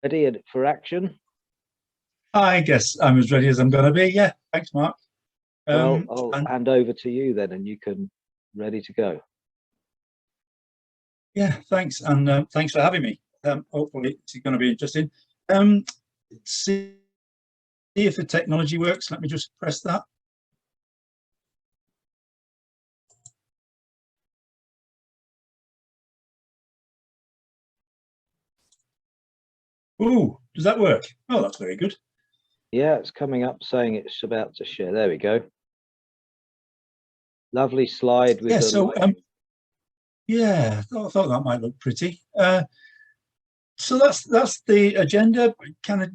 Ready for action? I guess I'm as ready as I'm going to be. Yeah, thanks, Mark. Well, I'll hand over to you then, and you can ready to go. Yeah, thanks, and thanks for having me. Hopefully, it's going to be interesting. See if the technology works. Let me just press that. Ooh, does that work? Oh, that's very good. Yeah, it's coming up saying it's about to share. There we go. Lovely slide with yeah, I thought that might look pretty. So that's the agenda. Kind of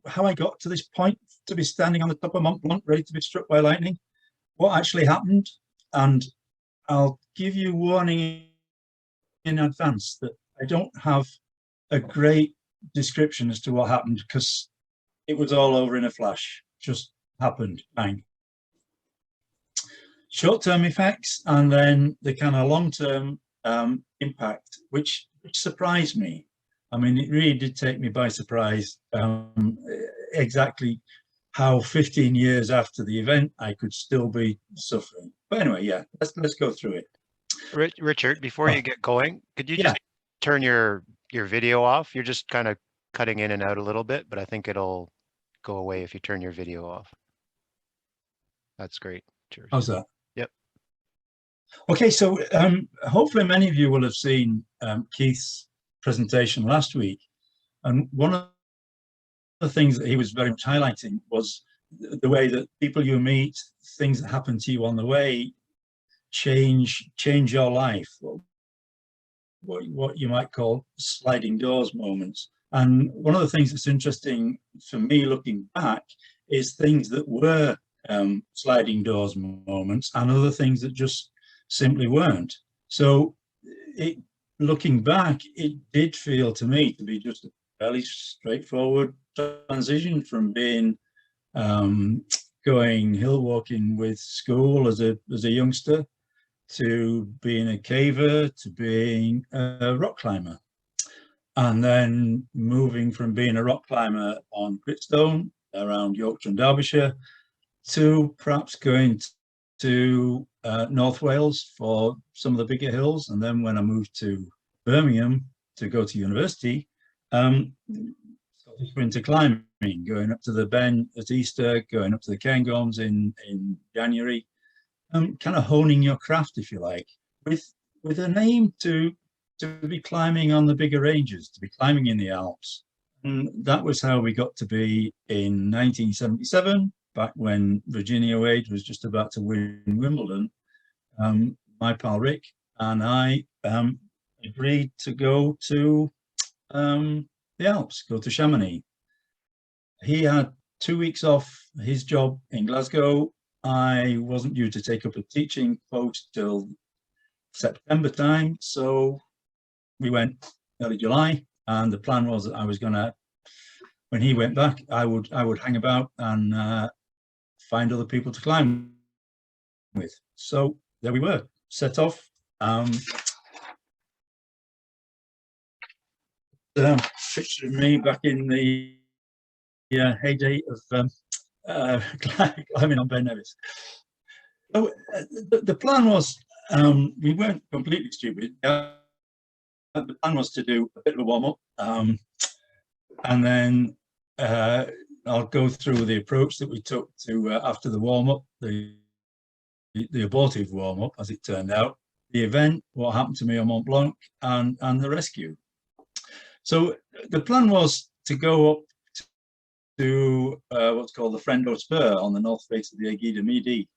how I got to this point to be standing on the top of Mont Blanc, ready to be struck by lightning. What actually happened, and I'll give you warning in advance that I don't have a great description as to what happened, because it was all over in a flash. Just happened, bang. Short-term effects, and then the kind of long-term impact, which surprised me. I mean, it really did take me by surprise, exactly how 15 years after the event I could still be suffering. But anyway, yeah, let's go through it. Richard, before you get going, could you just turn your video off? You're just kind of cutting in and out a little bit, but I think it'll go away if you turn your video off. That's great. Cheers. How's that? Yep. Okay, so hopefully many of you will have seen Keith's presentation last week, and one of the things that he was very much highlighting was the way that people you meet, things that happen to you on the way, change your life, what you might call sliding doors moments. And one of the things that's interesting for me looking back is things that were sliding doors moments, and other things that just simply weren't. So looking back, it did feel to me to be just a fairly straightforward transition from being going hill walking with school as a youngster, to being a caver, to being a rock climber, and then moving from being a rock climber on Gritstone around Yorkshire and Derbyshire to perhaps going to North Wales for some of the bigger hills. And then when I moved to Birmingham to go to university, winter climbing, going up to the Ben at Easter, going up to the Cairngorms in January, kind of honing your craft, if you like, with an aim to be climbing on the bigger ranges, to be climbing in the Alps. And that was how we got to be in 1977, back when Virginia Wade was just about to win Wimbledon. My pal Rick and I agreed to go to the Alps, go to Chamonix. He had 2 weeks off his job in Glasgow. I wasn't due to take up a teaching post till September time, so we went early July, and the plan was that I was gonna, when he went back, I would hang about and find other people to climb with. So there we were, set off. Picture of me back in the heyday of climbing on Ben Nevis. So the plan was, we weren't completely stupid. The plan was to do a bit of a warm-up, and then I'll go through the approach that we took to after the warm-up, the abortive warm-up, as it turned out, the event, what happened to me on Mont Blanc, and the rescue. So the plan was to go up to what's called the Frendo Spur on the north face of the Aiguille de Midi.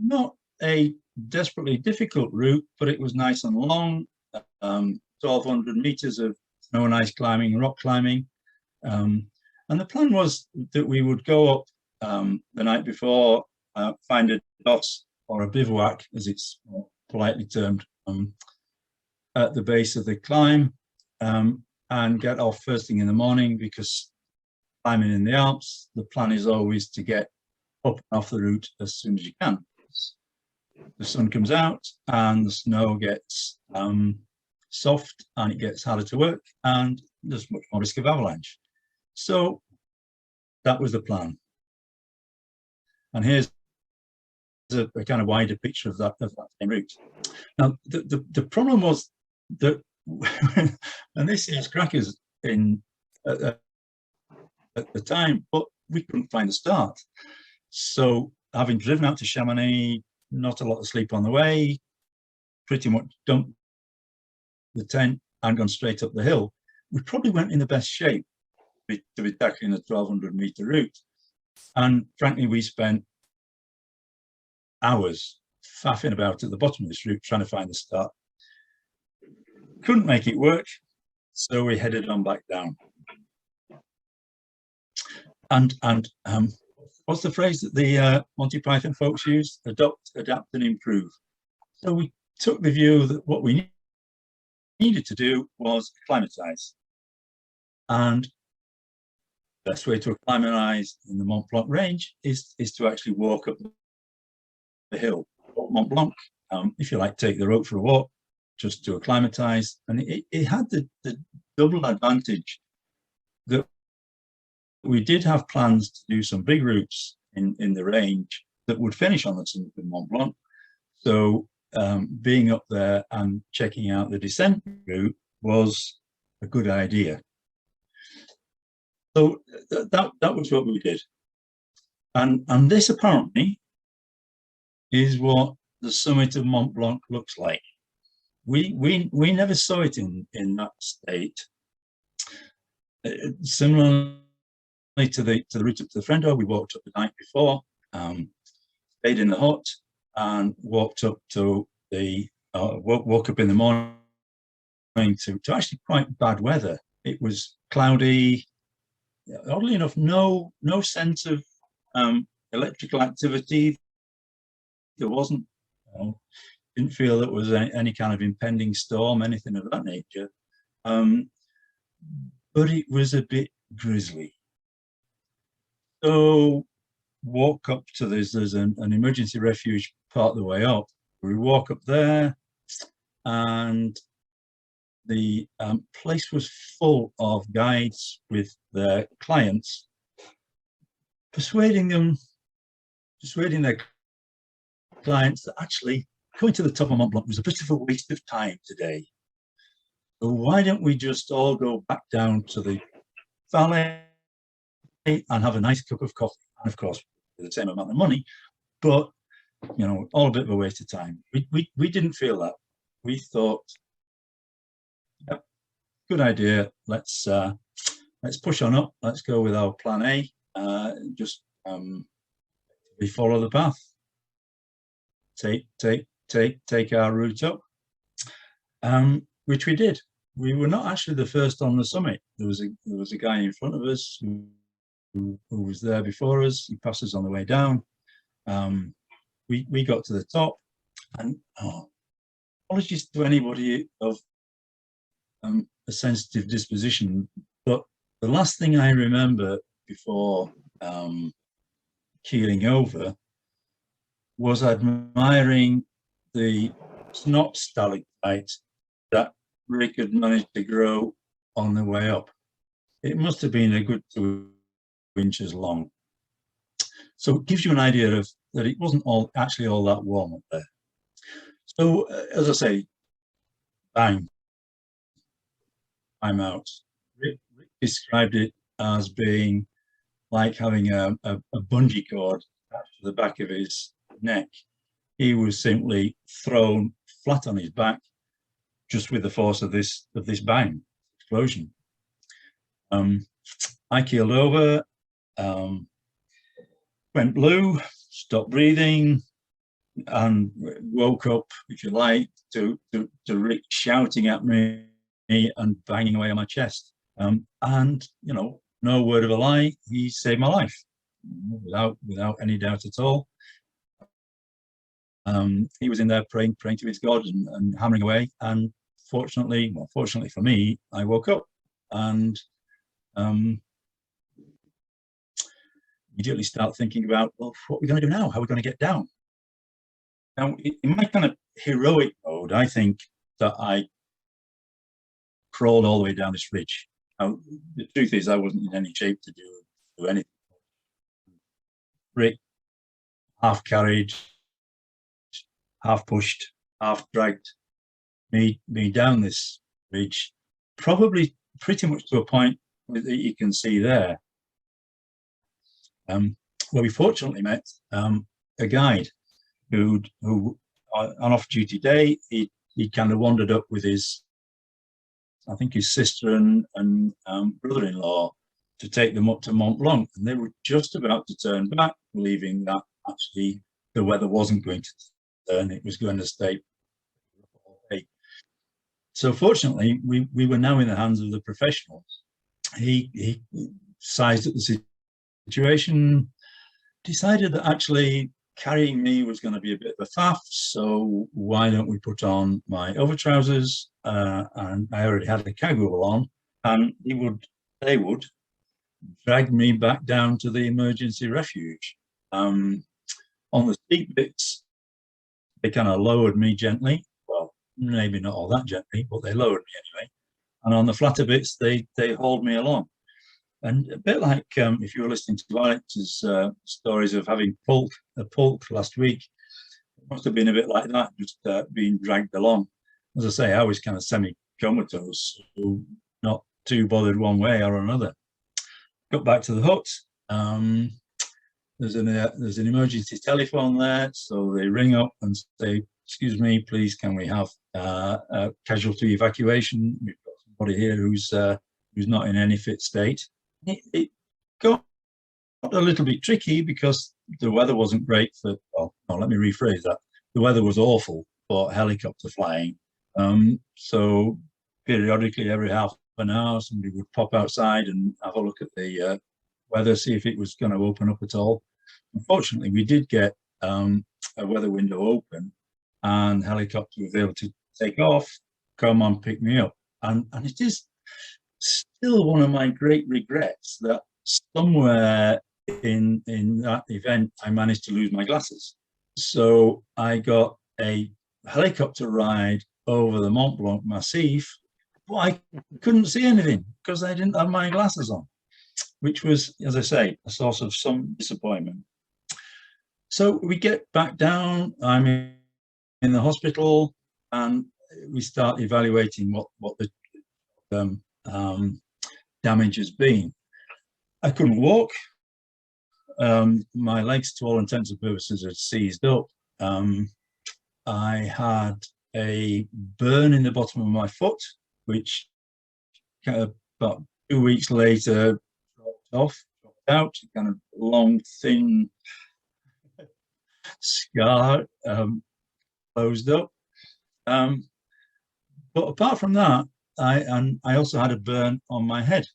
Not a desperately difficult route, but it was nice and long, 1,200 meters of snow and ice climbing, rock climbing. And the plan was that we would go up the night before, find a DOS or a bivouac, as it's politely termed, at the base of the climb, and get off first thing in the morning, because climbing in the Alps, the plan is always to get up and off the route as soon as you can. The sun comes out and the snow gets soft and it gets harder to work, and there's much more risk of avalanche. So that was the plan. And here's a kind of wider picture of that same route. Now, the problem was that, and this is crackers in at the time, but we couldn't find a start. So having driven out to Chamonix, not a lot of sleep on the way, pretty much dumped the tent and gone straight up the hill, we probably weren't in the best shape to be tackling a 1,200-meter route. And frankly, we spent hours faffing about at the bottom of this route trying to find the start. Couldn't make it work, so we headed on back down. And what's the phrase that the Monty Python folks use? Adopt, adapt, and improve. So we took the view that what we needed to do was acclimatize. And the best way to acclimatize in the Mont Blanc range is to actually walk up the hill. Mont Blanc, if you like, take the rope for a walk, just to acclimatize. And it had the double advantage that we did have plans to do some big routes in the range that would finish on the summit of Mont Blanc. So being up there and checking out the descent route was a good idea. So that was what we did. And this apparently is what the summit of Mont Blanc looks like. We never saw it in that state. Similarly to the route up to the Friendo, we walked up the night before, stayed in the hut, and walked up to the woke up in the morning to actually quite bad weather. It was cloudy. Oddly enough, no sense of electrical activity. There wasn't. Didn't feel there was any kind of impending storm, anything of that nature. But it was a bit drizzly. So walk up to there's an emergency refuge part of the way up. We walk up there, and the place was full of guides with their clients, persuading their clients that actually going to the top of Mont Blanc was a bit of a waste of time today. So why don't we just all go back down to the valley and have a nice cup of coffee, and of course for the same amount of money, but you know, all a bit of a waste of time. We didn't feel that. We thought, yep, good idea. Let's push on up. Let's go with our plan A. Just we follow the path. Take our route up, which we did. We were not actually the first on the summit. There was a guy in front of us who was there before us. He passed us on the way down. We got to the top, and apologies to anybody of a sensitive disposition, but the last thing I remember before keeling over was admiring the snot stalactites that Rick had managed to grow on the way up. It must have been a good 2 inches long. So it gives you an idea of that it wasn't actually all that warm up there. So as I say, bang, I'm out. Rick described it as being like having a bungee cord attached to the back of his neck. He was simply thrown flat on his back just with the force of this bang explosion. I keeled over, went blue, stopped breathing, and woke up, if you like, to Rick shouting at me and banging away on my chest. And you know, no word of a lie, he saved my life without any doubt at all. He was in there praying to his God and hammering away. And fortunately for me, I woke up and immediately start thinking about, well, what are we going to do now? How are we going to get down? Now, in my kind of heroic mode, I think that I crawled all the way down this ridge. Now, the truth is, I wasn't in any shape to do anything. Rick, half carried, half pushed, half dragged me down this ridge, probably pretty much to a point that you can see there. Well, we fortunately met a guide who on off-duty day, he kind of wandered up with I think his sister and brother-in-law to take them up to Mont Blanc, and they were just about to turn back, believing that actually the weather wasn't going to turn, it was going to stay. So fortunately, we were now in the hands of the professionals. He sized up the situation, decided that actually carrying me was going to be a bit of a faff, so why don't we put on my overtrousers, and I already had a cargo on, and they would drag me back down to the emergency refuge. On the steep bits, they kind of lowered me gently. Well, maybe not all that gently, but they lowered me anyway. And on the flatter bits, they hauled me along. And a bit like if you were listening to Alex's stories of having a pulk last week, it must have been a bit like that, just being dragged along. As I say, I was kind of semi-comatose, so not too bothered one way or another. Got back to the hut. There's an emergency telephone there, so they ring up and say, "Excuse me, please, can we have a casualty evacuation? We've got somebody here who's not in any fit state." It got a little bit tricky because the weather wasn't great for, well, no, let me rephrase that. The weather was awful for helicopter flying. So periodically, every half an hour, somebody would pop outside and have a look at the weather, see if it was going to open up at all. Unfortunately, we did get a weather window open, and helicopter was able to take off, come and pick me up. And it is still one of my great regrets that somewhere in that event, I managed to lose my glasses. So I got a helicopter ride over the Mont Blanc Massif, but I couldn't see anything because I didn't have my glasses on, which was, as I say, a source of some disappointment. So we get back down, I'm in the hospital, and we start evaluating what the damage has been. I couldn't walk. My legs, to all intents and purposes, had seized up. I had a burn in the bottom of my foot, which about 2 weeks later dropped out, kind of long, thin scar, closed up. But apart from that, I also had a burn on my head.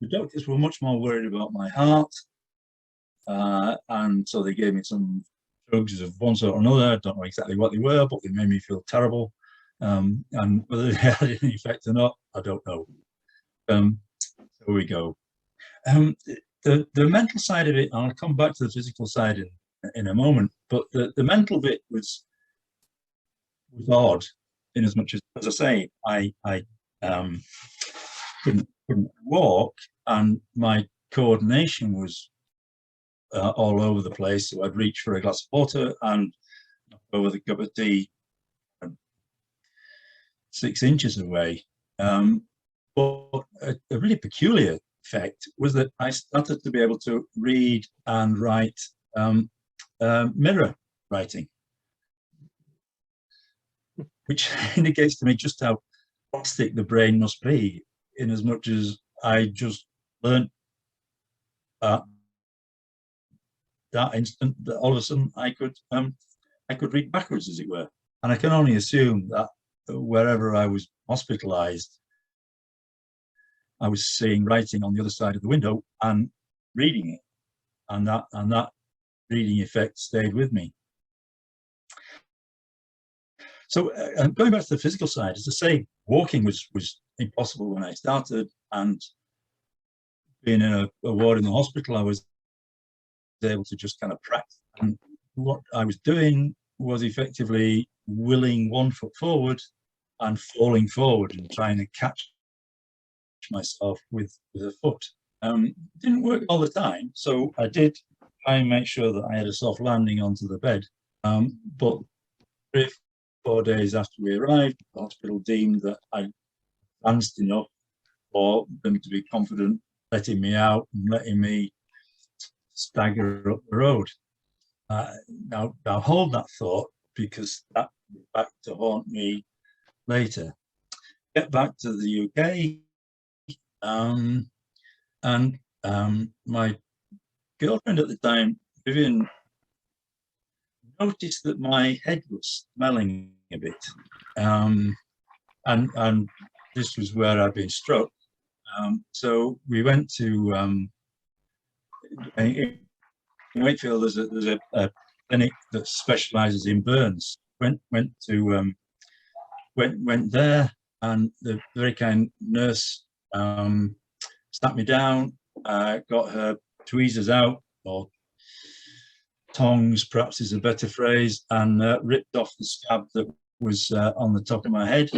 The doctors were much more worried about my heart, and so they gave me some drugs of one sort or another. I don't know exactly what they were, but they made me feel terrible. And whether they had any effect or not, I don't know. So we go. The mental side of it, and I'll come back to the physical side in a moment, but the mental bit was odd, in as much as I say, I couldn't walk, and my coordination was all over the place. So I'd reach for a glass of water and knock over the cup of tea 6 inches away. But a really peculiar effect was that I started to be able to read and write mirror writing, which indicates to me just how plastic the brain must be, in as much as I just learned that instant that all of a sudden I could read backwards, as it were. And I can only assume that wherever I was hospitalized, I was seeing writing on the other side of the window and reading it, and that reading effect stayed with me. So going back to the physical side, as I say, walking was impossible when I started, and being in a ward in the hospital, I was able to just kind of practice. And what I was doing was effectively willing one foot forward and falling forward and trying to catch myself with a foot. Didn't work all the time, so I did try and make sure that I had a soft landing onto the bed. But 3 or 4 days after we arrived, the hospital deemed that I advanced enough for them to be confident letting me out and letting me stagger up the road. Now hold that thought, because that will be back to haunt me later. Get back to the UK, and my girlfriend at the time, Vivian, noticed that my head was smelling a bit, and this was where I'd been struck. So we went to in Wakefield. There's a clinic that specialises in burns. Went there, and the very kind nurse sat me down, got her tweezers out, or tongs perhaps is a better phrase, and ripped off the scab that was on the top of my head,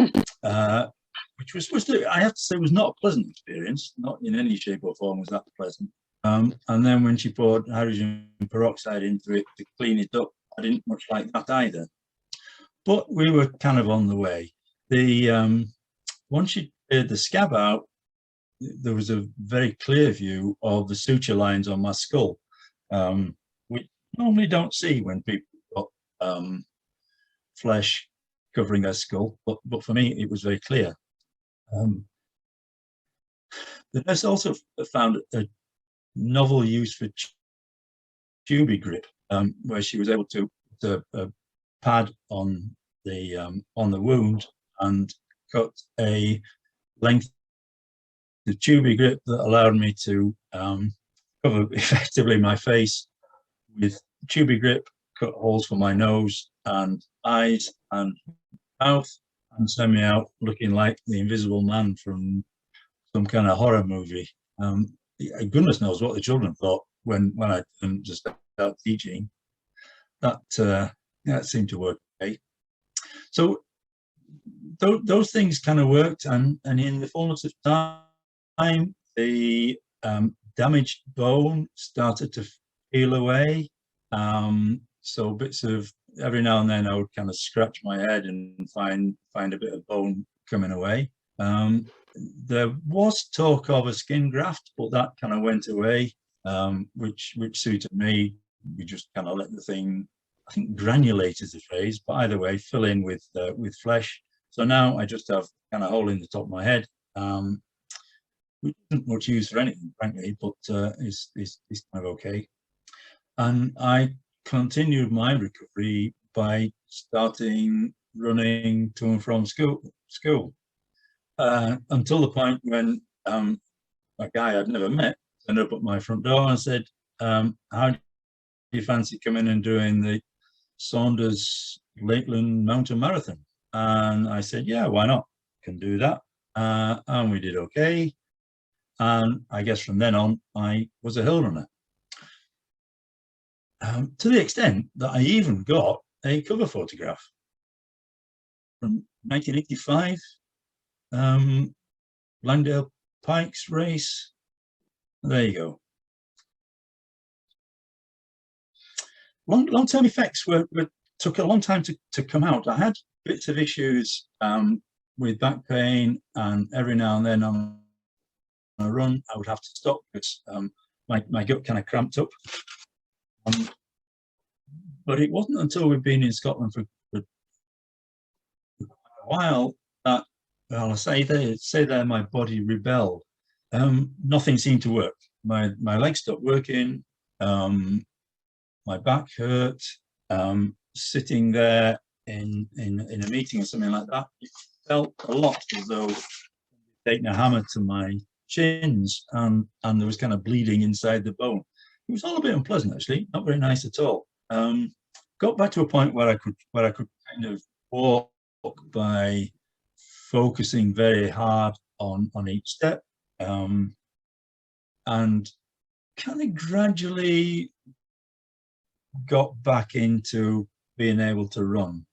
which was supposed to, I have to say, was not a pleasant experience. Not in any shape or form was that pleasant. And then when she poured hydrogen peroxide into it to clean it up, I didn't much like that either. But we were kind of on the way. Once she cleared the scab out, there was a very clear view of the suture lines on my skull, which you normally don't see when people got flesh covering their skull. But for me, it was very clear. The nurse also found a novel use for tubey grip, where she was able to put a pad on the wound and cut a length of tubey grip that allowed me to cover effectively my face with tubey grip, cut holes for my nose and eyes and mouth, and send me out looking like the Invisible Man from some kind of horror movie. Goodness knows what the children thought when I just started teaching. That seemed to work okay. So those things kind of worked, and in the fullness of time, the damaged bone started to peel away. So bits of, every now and then I would kind of scratch my head and find a bit of bone coming away. There was talk of a skin graft, but that kind of went away, which suited me. We just kind of let the thing, I think granulate is the phrase, but either way, fill in with flesh. So now I just have kind of hole in the top of my head, which isn't much use for anything, frankly, but is kind of okay. And I continued my recovery by starting running to and from school, until the point when a guy I'd never met turned up at my front door and said, how do you fancy coming and doing the Saunders Lakeland Mountain Marathon? And I said, yeah, why not? Can do that. And we did okay. And I guess from then on, I was a hill runner. To the extent that I even got a cover photograph from 1985, Langdale Pikes race. There you go. Long-term effects took a long time to come out. I had bits of issues with back pain, and every now and then on a run I would have to stop because my gut kind of cramped up. But it wasn't until we've been in Scotland for a while that, well, I say there my body rebelled. Nothing seemed to work. My legs stopped working. My back hurt. Sitting there in a meeting or something like that, it felt a lot as though taking a hammer to my shins, and there was kind of bleeding inside the bone. It was all a bit unpleasant, actually, not very nice at all. Got back to a point where I could kind of walk by focusing very hard on each step, and kind of gradually got back into being able to run.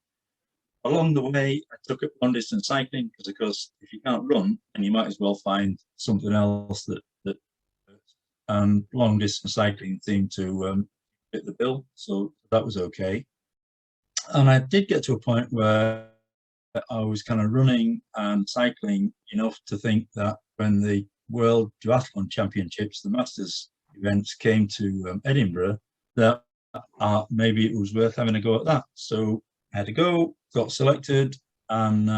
along the way, I took up long distance cycling because, of course, if you can't run, then you might as well find something else that and long distance cycling seemed to fit the bill, so that was okay. And I did get to a point where I was kind of running and cycling enough to think that when the World Duathlon Championships, the Masters events, came to Edinburgh, that maybe it was worth having a go at that. So I had to go, got selected, and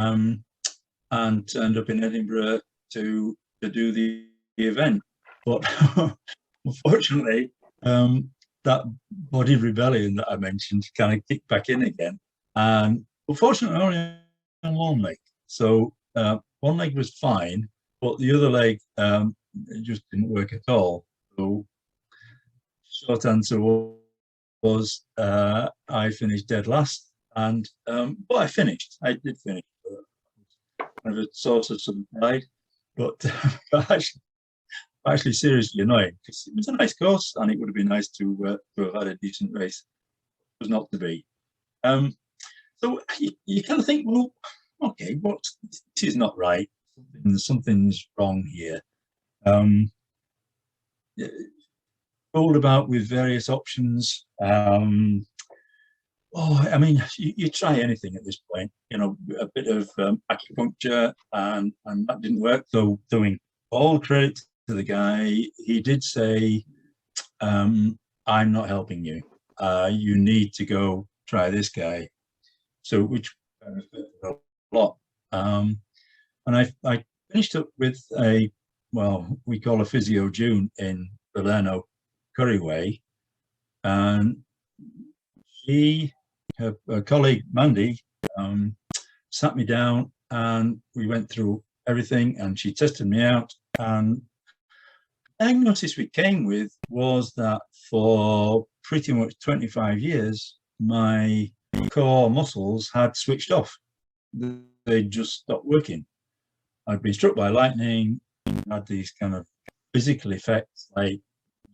turned up in Edinburgh to do the event. But unfortunately, that body rebellion that I mentioned kind of kicked back in again. And unfortunately, only on one leg. So one leg was fine, but the other leg it just didn't work at all. So short answer was I finished dead last, and but I finished. I did finish. Kind of a source of some pride, but actually seriously annoying because it was a nice course and it would have been nice to have had a decent race. It was not to be. So you kind of think, well, okay, this is not right. Something's wrong here. Rolled about with various options. I mean, you try anything at this point. A bit of acupuncture, and that didn't work. So doing all credit to the guy, he did say, "I'm not helping you. You need to go try this guy." So which a lot. And I finished up with we call a physio June in Palermo, Curry Way, and her colleague Mandy sat me down and we went through everything, and she tested me out. And the diagnosis we came with was that for pretty much 25 years, my core muscles had switched off. They just stopped working. I'd been struck by lightning, had these kind of physical effects, like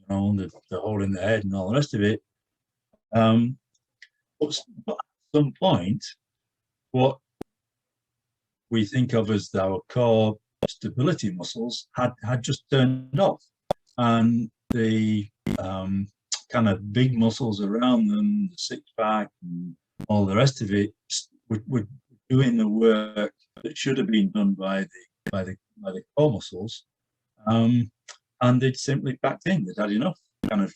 the hole in the head and all the rest of it. But at some point, what we think of as our core stability muscles had just turned off, and the kind of big muscles around them, the six pack and all the rest of it, were doing the work that should have been done by the core muscles, and they'd simply backed in. They'd had enough. Kind of,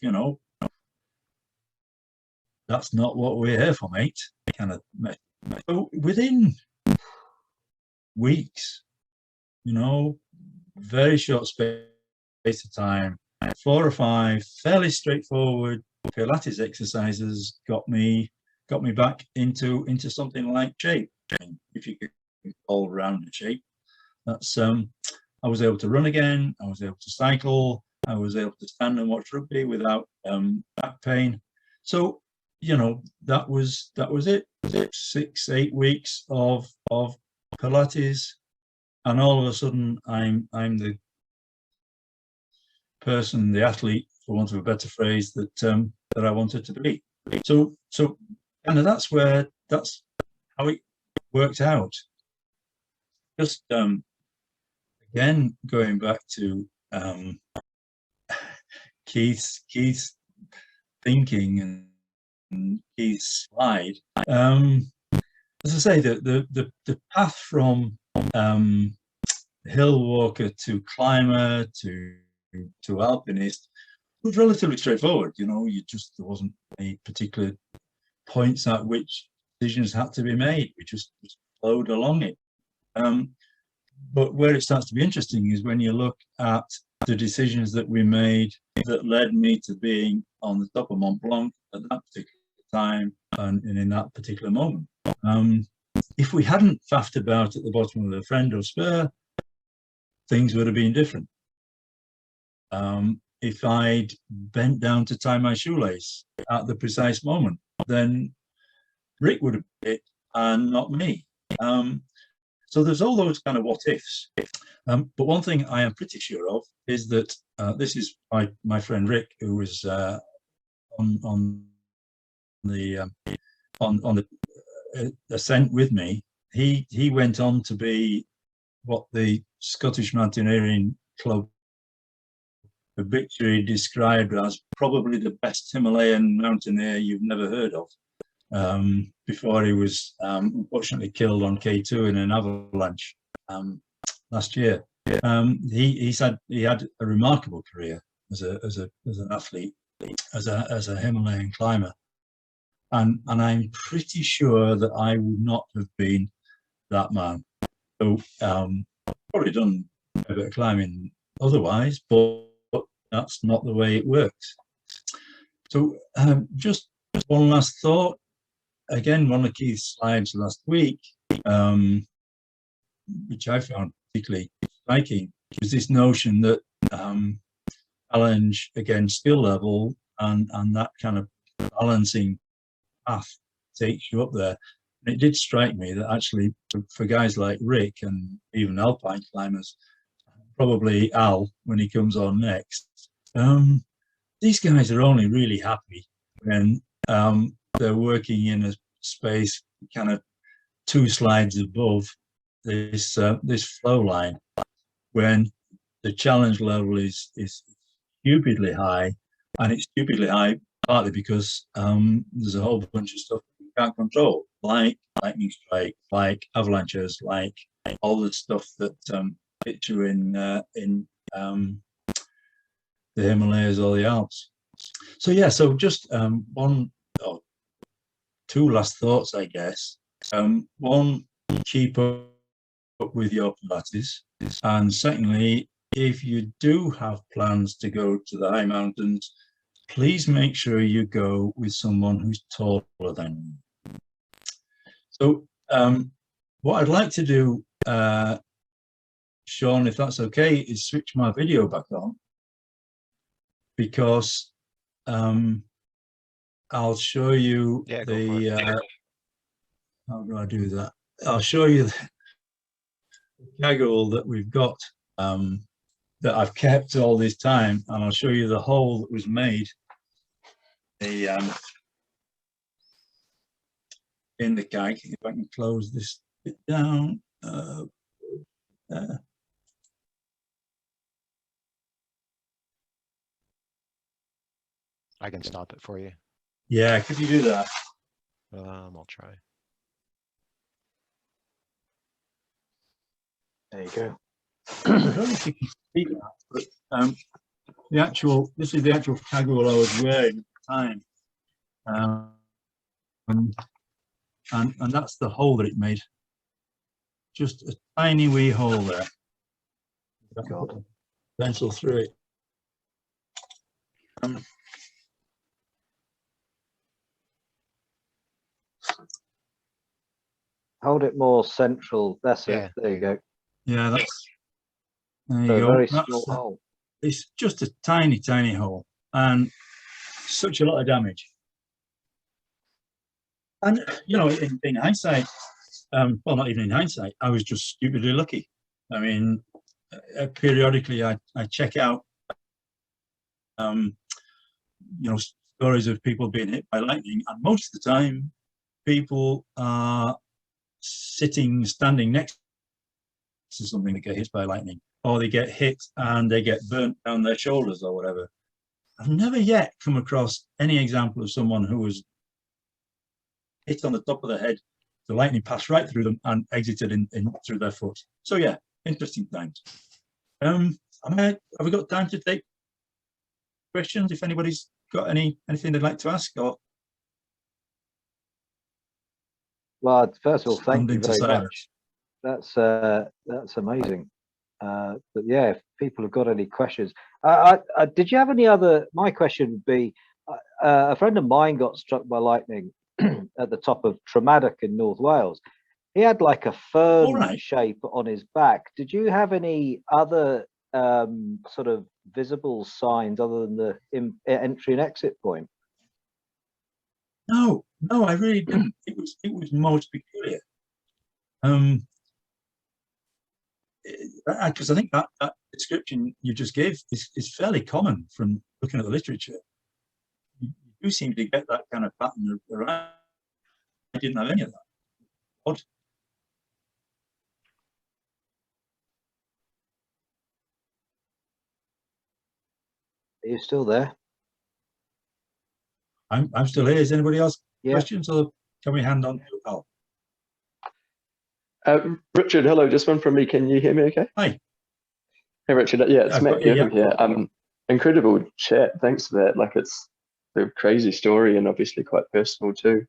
that's not what we're here for, mate. Kind of. So within weeks, very short space of time, 4 or 5 fairly straightforward Pilates exercises got me back into something like shape, if you could call rounded shape. That's I was able to run again. I was able to cycle. I was able to stand and watch rugby without back pain. So that was it. 6-8 weeks of Pilates, and all of a sudden I'm the person, the athlete, for want of a better phrase, that I wanted to be. So kind of that's how it worked out. Just again, going back to Keith's thinking and Keith's slide. As I say, the path from hill walker to climber to alpinist was relatively straightforward. There wasn't any particular points at which decisions had to be made. We just flowed along it. But where it starts to be interesting is when you look at the decisions that we made that led me to being on the top of Mont Blanc at that particular time and in that particular moment. If we hadn't faffed about at the bottom of the friend or spur, things would have been different. If I'd bent down to tie my shoelace at the precise moment, then Rick would have been it and not me. So there's all those kind of what ifs. But one thing I am pretty sure of is that this is my friend Rick, who was on the ascent with me. He went on to be what the Scottish Mountaineering Club obituary described as probably the best Himalayan mountaineer you've never heard of, before he was unfortunately killed on K2 in an avalanche last year. He had a remarkable career as an athlete, as a Himalayan climber, and I'm pretty sure that I would not have been that man. So probably done a bit of climbing otherwise, but that's not the way it works. So just one last thought. Again, one of Keith's slides last week, which I found particularly striking, was this notion that challenge against skill level and that kind of balancing path takes you up there. And it did strike me that actually for guys like Rick and even alpine climbers, probably Al when he comes on next, these guys are only really happy when they're working in a space kind of 2 slides above this flow line, when the challenge level is stupidly high, and it's stupidly high partly because there's a whole bunch of stuff you can't control, like lightning strike, like avalanches, like all the stuff that hit you in the Himalayas or the Alps. So yeah, so just one or 2 last thoughts, I guess. One, keep up with your Pilates, and secondly, if you do have plans to go to the high mountains, please make sure you go with someone who's taller than you. So what I'd like to do, Sean, if that's okay, is switch my video back on, because I'll show you how do I do that? I'll show you the caggle that we've got, that I've kept all this time, and I'll show you the hole that was made in the kag. If I can close this bit down. I can stop it for you. Yeah, could you do that? I'll try. There you go. I don't know if you can see that, but this is the actual caggle I was wearing at the time, and that's the hole that it made. Just a tiny wee hole there. God. Pencil through it. Hold it more central. That's it. There you go. Yeah, that's. There you So go. very That's small hole. It's just a tiny, tiny hole, and such a lot of damage. And you know, in hindsight, well, not even in hindsight, I was just stupidly lucky. I mean, periodically I check out, you know, stories of people being hit by lightning, and most of the time, people are standing next to something that get hit by lightning, or they get hit and they get burnt down their shoulders or whatever. I've never yet come across any example of someone who was hit on the top of the head, the lightning passed right through them and exited in through their foot. So yeah, interesting times. Have we got time to take questions if anybody's got anything they'd like to ask? Or Well, first of all, thank you very much. That's amazing. But yeah, if people have got any questions, did you have any other? My question would be, a friend of mine got struck by lightning at the top of Tremaddock in North Wales. He had like a fern shape on his back. Did you have any other sort of visible signs other than the entry and exit point? No, I really didn't. It was most peculiar. Because I think that description you just gave is fairly common from looking at the literature. You do seem to get that kind of pattern around. I didn't have any of that. Are you still there? I'm still here. Is anybody else Yeah. questions, or can we hand on to Al? Richard, hello. Just one from me. Can you hear me okay? Hi. Hey, Richard. Yeah, it's Matt yeah. here. Incredible chat. Thanks for that. Like, it's a crazy story and obviously quite personal too.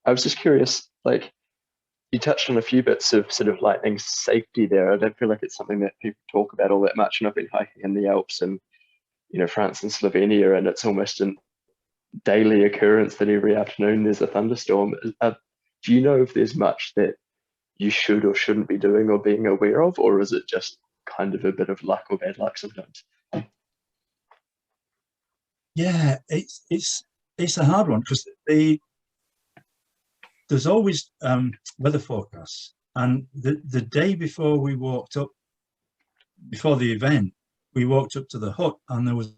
I was just curious, like, you touched on a few bits of sort of lightning safety there. I don't feel like it's something that people talk about all that much. And I've been hiking in the Alps and, you know, France and Slovenia, and it's almost a daily occurrence that every afternoon there's a thunderstorm. Do you know if there's much that you should or shouldn't be doing or being aware of, or is it just kind of a bit of luck or bad luck sometimes? Yeah, it's a hard one, because there's always weather forecasts, and the day before we walked up, before the event, we walked up to the hut, and there was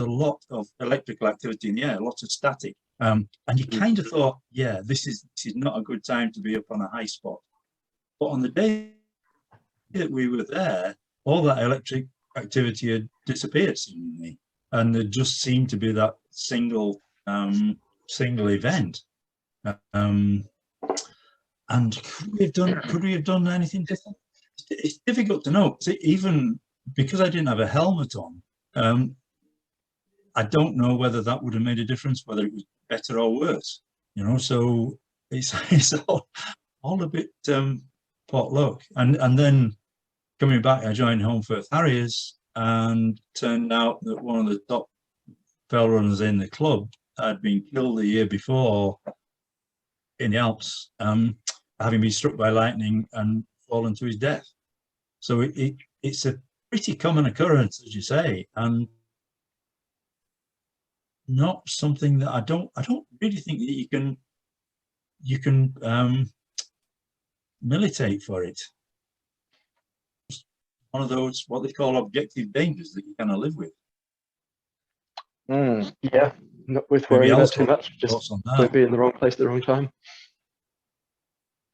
a lot of electrical activity in the air, lots of static, and you kind of thought, yeah, this is not a good time to be up on a high spot. But on the day that we were there, all that electric activity had disappeared seemingly, and there just seemed to be that single event. And could we have done anything different? It's difficult to know. Even because I didn't have a helmet on, I don't know whether that would have made a difference, whether it was better or worse. You know, so it's all a bit potluck. And then coming back, I joined Home Firth Harriers, and turned out that one of the top fell runners in the club had been killed the year before in the Alps, having been struck by lightning and fallen to his death. So it's a pretty common occurrence, as you say, and not something that I don't really think that you can militate for it. One of those, what they call objective dangers, that you kind of live with. Yeah, not worth worrying about too much. Just don't be in the wrong place at the wrong time.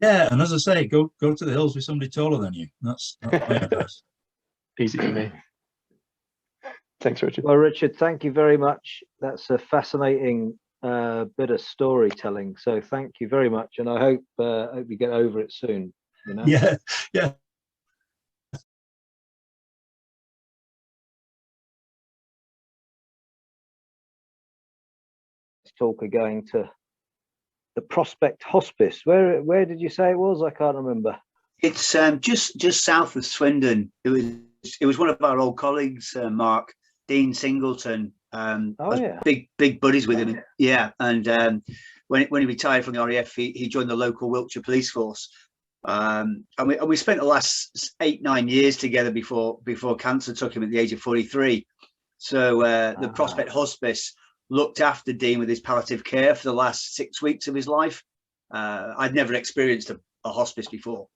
Yeah, and as I say, go to the hills with somebody taller than you. That's my advice. Easy for me. Thanks, Richard. Well, Richard, thank you very much. That's a fascinating bit of storytelling. So thank you very much, and I hope you get over it soon. You know? Yeah. Talk of going to the Prospect Hospice. Where did you say it was? I can't remember. It's just south of Swindon. It was one of our old colleagues, Mark Dean Singleton. Big buddies with him. Yeah, and when he retired from the RAF, he joined the local Wiltshire Police Force. And we spent the last 8-9 years together before cancer took him at the age of 43. So the Prospect Hospice looked after Dean with his palliative care for the last 6 weeks of his life. I'd never experienced a hospice before.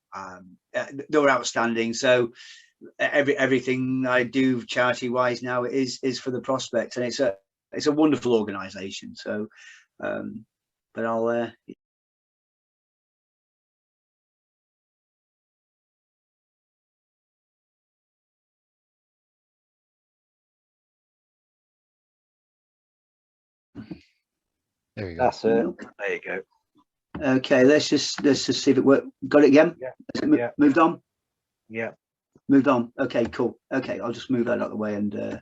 They were outstanding. So everything I do charity wise now is for the Prospect, and it's a wonderful organisation. So, but I'll. There you go. That's it. There you go. Okay, let's just see if it worked. Got it again? Yeah. Moved on? Yeah. Moved on. Okay, cool. Okay, I'll just move that out of the way and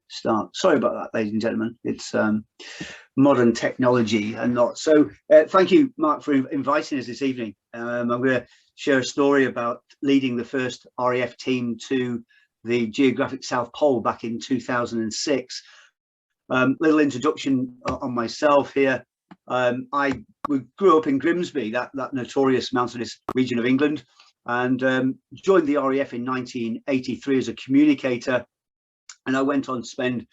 start. Sorry about that, ladies and gentlemen. It's modern technology and not. So thank you, Mark, for inviting us this evening. I'm going to share a story about leading the first RAF team to the Geographic South Pole back in 2006. Little introduction on myself here. We grew up in Grimsby, that notorious mountainous region of England, and joined the RAF in 1983 as a communicator, and I went on to spend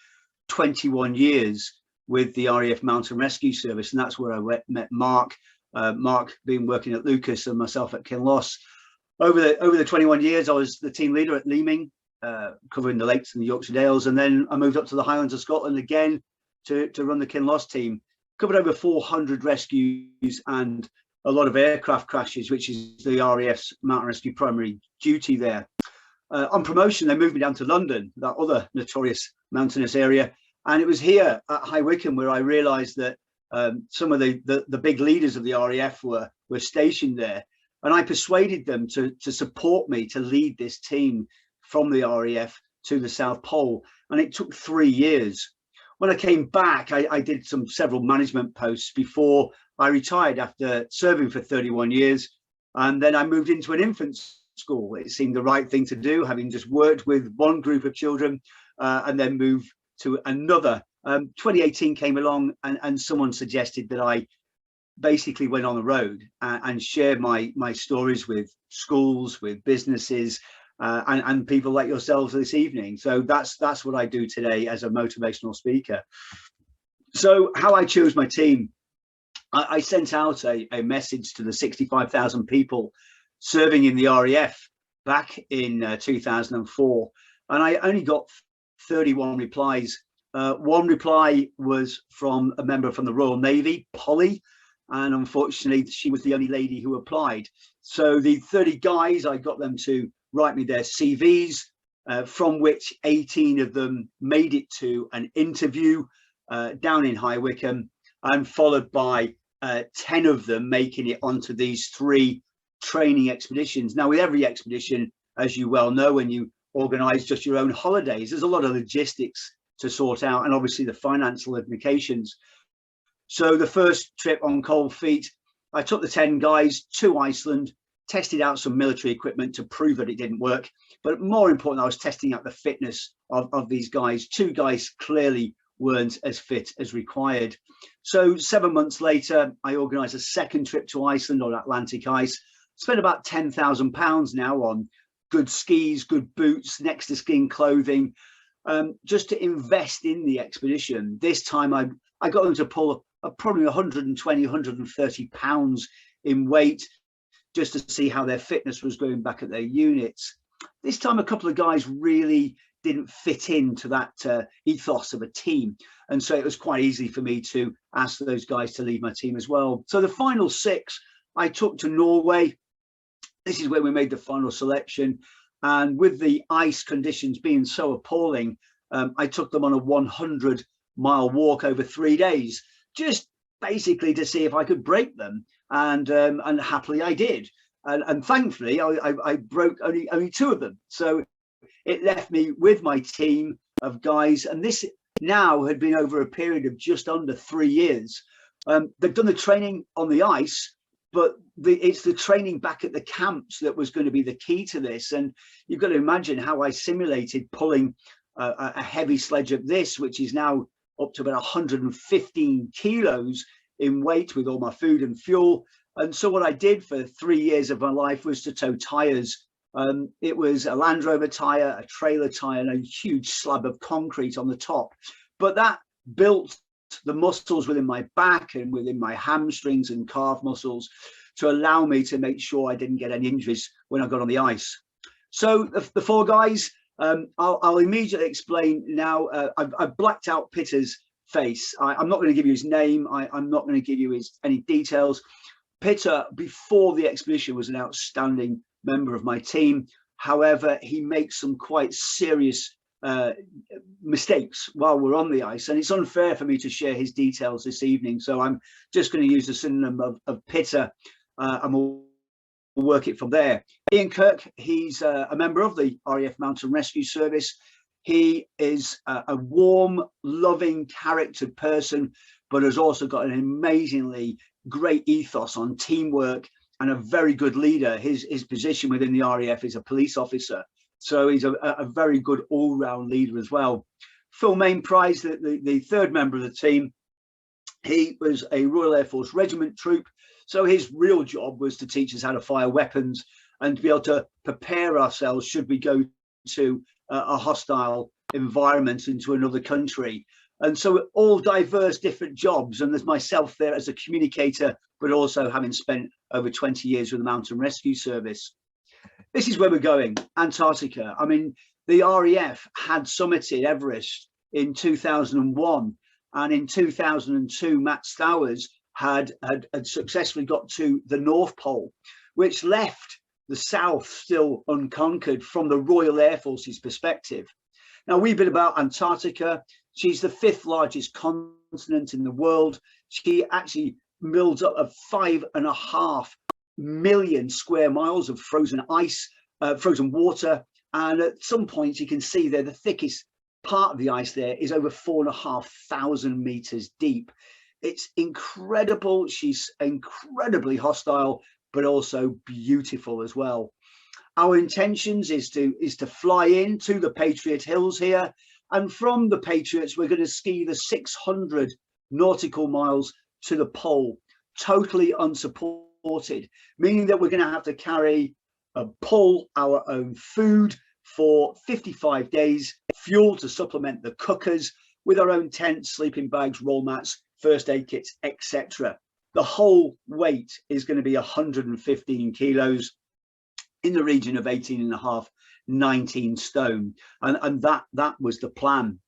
21 years with the RAF Mountain Rescue Service, and that's where I met Mark. Mark being working at Lucas and myself at Kinloss. Over the 21 years, I was the team leader at Leeming, covering the lakes and the Yorkshire Dales, and then I moved up to the Highlands of Scotland again to run the Kinloss team. Covered over 400 rescues and a lot of aircraft crashes, which is the RAF's mountain rescue primary duty there. On promotion, they moved me down to London, that other notorious mountainous area. And it was here at High Wycombe where I realized that some of the big leaders of the RAF were stationed there. And I persuaded them to support me to lead this team from the RAF to the South Pole. And it took 3 years. When I came back, I did several management posts before I retired after serving for 31 years. And then I moved into an infant school. It seemed the right thing to do, having just worked with one group of children and then moved to another. 2018 came along and someone suggested that I basically went on the road and shared my stories with schools, with businesses, and people like yourselves this evening. So that's what I do today as a motivational speaker. So how I chose my team, I sent out a message to the 65,000 people serving in the RAF back in 2004, and I only got 31 replies. One reply was from a member from the Royal Navy, Polly, and unfortunately she was the only lady who applied. So the 30 guys, I got them to write me their CVs, from which 18 of them made it to an interview down in High Wycombe, and followed by 10 of them making it onto these 3 training expeditions. Now, with every expedition, as you well know, when you organize just your own holidays, there's a lot of logistics to sort out, and obviously the financial implications. So the first trip on cold feet, I took the 10 guys to Iceland, tested out some military equipment to prove that it didn't work. But more important, I was testing out the fitness of these guys. 2 guys clearly weren't as fit as required. So 7 months later, I organized a second trip to Iceland on Atlantic ice, spent about £10,000 now on good skis, good boots, next to skin clothing, just to invest in the expedition. This time I got them to pull probably 120, 130 pounds in weight, just to see how their fitness was going back at their units. This time, a couple of guys really didn't fit into that ethos of a team. And so it was quite easy for me to ask those guys to leave my team as well. So the final 6, I took to Norway. This is where we made the final selection. And with the ice conditions being so appalling, I took them on a 100-mile walk over 3 days, just basically to see if I could break them. And happily I did. And thankfully, I broke only 2 of them. So it left me with my team of guys. And this now had been over a period of just under 3 years. They've done the training on the ice, but it's the training back at the camps that was going to be the key to this. And you've got to imagine how I simulated pulling a heavy sledge of this, which is now up to about 115 kilos in weight with all my food and fuel. And so what I did for 3 years of my life was to tow tires. It was a Land Rover tire, a trailer tire, and a huge slab of concrete on the top. But that built the muscles within my back and within my hamstrings and calf muscles to allow me to make sure I didn't get any injuries when I got on the ice. So the 4 guys, I'll immediately explain now. I've blacked out Peter's face. I'm not going to give you his name. I'm not going to give you any details. Peter, before the expedition, was an outstanding member of my team. However, he makes some quite serious mistakes while we're on the ice, and it's unfair for me to share his details this evening. So I'm just going to use the synonym of Peter, and we'll work it from there. Ian Kirk, he's a member of the RAF Mountain Rescue Service. He is a warm, loving, charactered person, but has also got an amazingly great ethos on teamwork and a very good leader. His position within the RAF is a police officer, so he's a very good all-round leader as well. Phil Mainprice, the 3rd member of the team, he was a Royal Air Force Regiment troop, so his real job was to teach us how to fire weapons and to be able to prepare ourselves should we go to a hostile environment into another country. And so all diverse different jobs, and there's myself there as a communicator, but also having spent over 20 years with the Mountain Rescue Service. This is where we're going, Antarctica. I mean, the RAF had summited Everest in 2001, and in 2002, Matt Stowers had successfully got to the North Pole, which left the South still unconquered from the Royal Air Force's perspective. Now, a wee bit about Antarctica. She's the 5th largest continent in the world. She actually builds up of 5.5 million square miles of frozen ice, frozen water. And at some points you can see there, the thickest part of the ice there is over 4,500 meters deep. It's incredible. She's incredibly hostile, but also beautiful as well. Our intentions is to fly into the Patriot Hills here, and from the Patriots we're going to ski the 600 nautical miles to the pole, totally unsupported, meaning that we're going to have to pull our own food for 55 days, fuel to supplement the cookers, with our own tents, sleeping bags, roll mats, first aid kits, etc. The whole weight is going to be 115 kilos, in the region of 18.5, 19 stone, and that was the plan.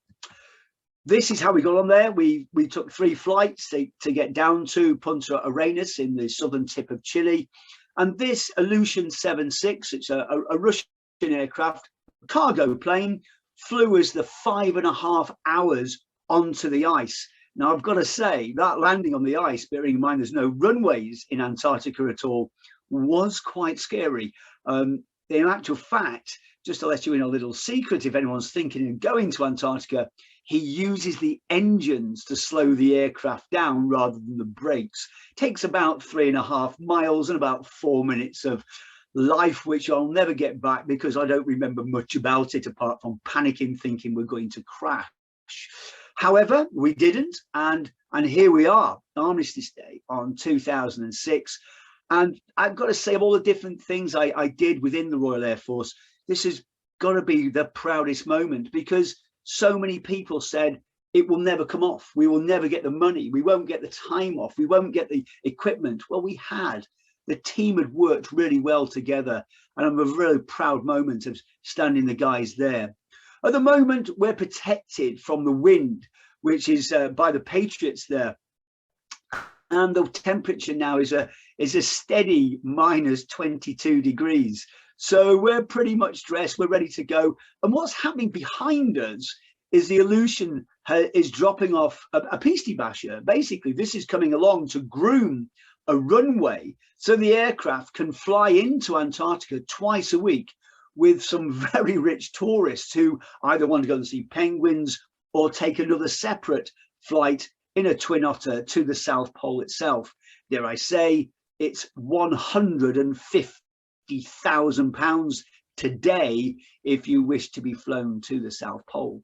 This is how we got on there. We took 3 flights to get down to Punta Arenas in the southern tip of Chile, and this Ilyushin 76, it's a Russian aircraft, cargo plane, flew us the 5.5 hours onto the ice. Now, I've got to say that landing on the ice, bearing in mind there's no runways in Antarctica at all, was quite scary. In actual fact, just to let you in a little secret, if anyone's thinking of going to Antarctica, he uses the engines to slow the aircraft down rather than the brakes. It takes about 3.5 miles and about 4 minutes of life, which I'll never get back because I don't remember much about it apart from panicking, thinking we're going to crash. However, we didn't, and here we are, Armistice Day on 2006. And I've got to say, of all the different things I did within the Royal Air Force, this has got to be the proudest moment, because so many people said it will never come off. We will never get the money. We won't get the time off. We won't get the equipment. Well, we had. The team had worked really well together, and I'm a really proud moment of standing the guys there. At the moment, we're protected from the wind, which is by the Patriots there. And the temperature now is a steady minus 22 degrees. So we're pretty much dressed, we're ready to go. And what's happening behind us is the Ilyushin is dropping off a Peasty Basher. Basically, this is coming along to groom a runway so the aircraft can fly into Antarctica twice a week with some very rich tourists who either want to go and see penguins or take another separate flight in a twin otter to the South Pole itself. Dare I say, it's £150,000 today if you wish to be flown to the South Pole.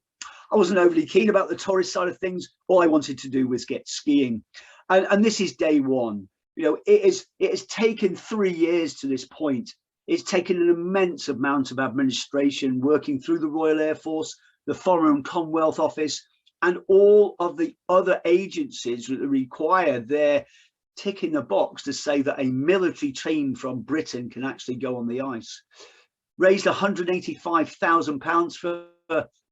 I wasn't overly keen about the tourist side of things. All I wanted to do was get skiing. And this is day one. You know, it has taken 3 years to this point. It's taken an immense amount of administration, working through the Royal Air Force, the Foreign and Commonwealth Office, and all of the other agencies that require their ticking the box to say that a military team from Britain can actually go on the ice. Raised £185,000 for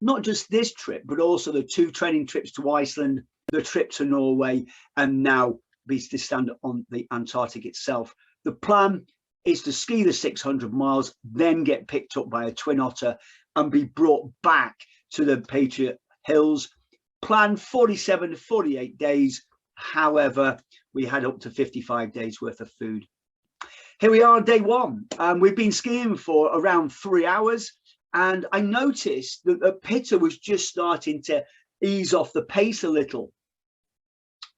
not just this trip, but also the 2 training trips to Iceland, the trip to Norway, and now be to stand on the Antarctic itself. The plan is to ski the 600 miles, then get picked up by a twin otter and be brought back to the Patriot Hills. Planned 47 to 48 days. However, we had up to 55 days worth of food. Here we are, day one. We've been skiing for around 3 hours, and I noticed that Peter was just starting to ease off the pace a little,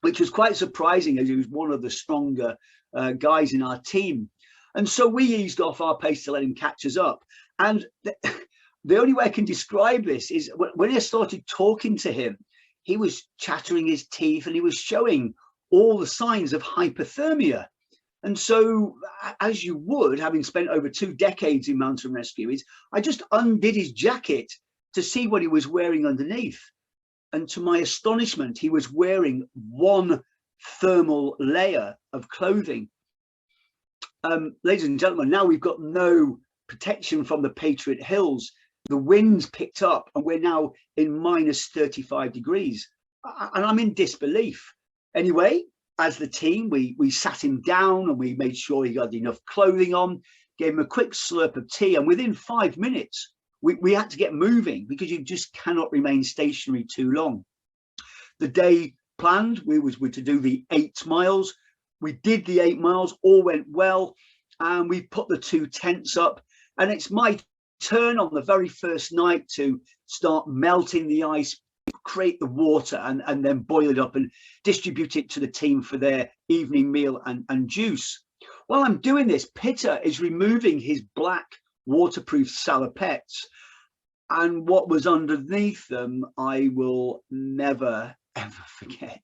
which was quite surprising as he was one of the stronger guys in our team. And so we eased off our pace to let him catch us up. And the only way I can describe this is when I started talking to him, he was chattering his teeth and he was showing all the signs of hypothermia. And so, as you would, having spent over 2 decades in mountain rescue, I just undid his jacket to see what he was wearing underneath. And to my astonishment, he was wearing 1 thermal layer of clothing. Ladies and gentlemen, now we've got no protection from the Patriot Hills. The wind's picked up and we're now in minus 35 degrees. And I'm in disbelief. Anyway, as the team, we sat him down and we made sure he got enough clothing on, gave him a quick slurp of tea, and within 5 minutes, we had to get moving because you just cannot remain stationary too long. The day planned, we were to do the 8 miles. We did the 8 miles, all went well, and we put the 2 tents up, and it's my turn on the very first night to start melting the ice, create the water, and then boil it up and distribute it to the team for their evening meal and juice. While I'm doing this, Peter is removing his black waterproof salopettes, and what was underneath them I will never ever forget.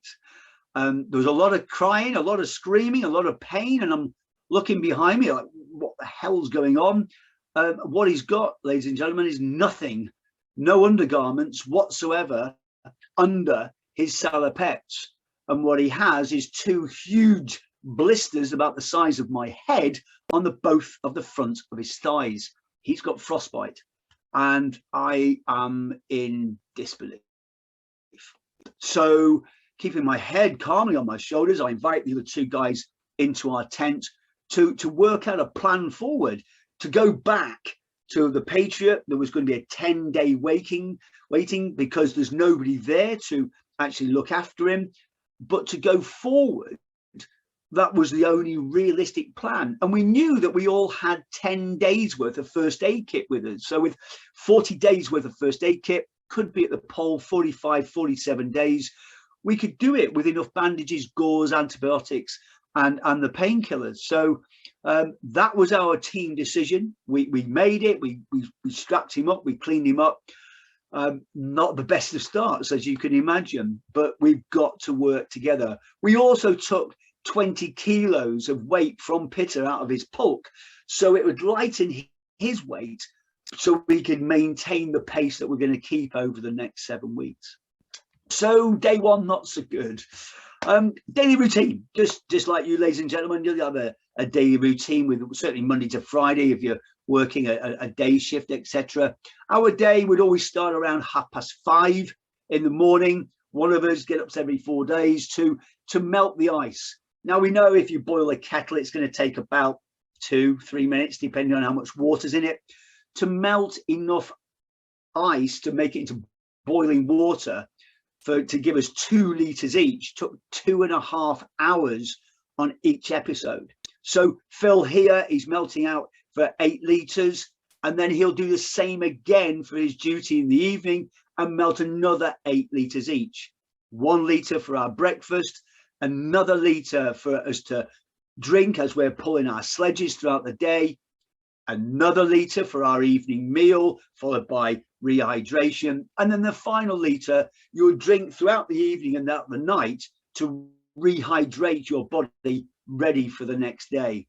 There was a lot of crying, a lot of screaming, a lot of pain, and I'm looking behind me like, what the hell's going on? What he's got, ladies and gentlemen, is nothing, no undergarments whatsoever under his salopettes, and what he has is 2 huge blisters about the size of my head on both of the front of his thighs. He's got frostbite, and I am in disbelief. So, keeping my head calmly on my shoulders, I invite the other 2 guys into our tent to work out a plan forward, to go back to the Patriot. There was going to be a 10-day waiting because there's nobody there to actually look after him. But to go forward, that was the only realistic plan. And we knew that we all had 10 days worth of first aid kit with us. So with 40 days worth of first aid kit, could be at the pole 45, 47 days. We could do it with enough bandages, gauze, antibiotics, and the painkillers. So that was our team decision. We made it. We strapped him up. We cleaned him up. Not the best of starts, as you can imagine, but we've got to work together. We also took 20 kilos of weight from Peter out of his pulk, so it would lighten his weight, so we could maintain the pace that we're going to keep over the next 7 weeks. So day 1, not so good. Daily routine, just like you, ladies and gentlemen, you'll have a daily routine with certainly Monday to Friday if you're working a day shift, etc. Our day would always start around 5:30 in the morning. One of us get up every 4 days to melt the ice. Now we know if you boil a kettle, it's going to take about 2-3 minutes, depending on how much water's in it. To melt enough ice to make it into boiling water to give us 2 litres each took 2.5 hours on each episode. So Phil here, he's melting out for 8 litres, and then he'll do the same again for his duty in the evening and melt another 8 litres each. 1 litre for our breakfast, another litre for us to drink as we're pulling our sledges throughout the day, another litre for our evening meal, followed by rehydration, and then the final litre you would drink throughout the evening and throughout the night to rehydrate your body ready for the next day.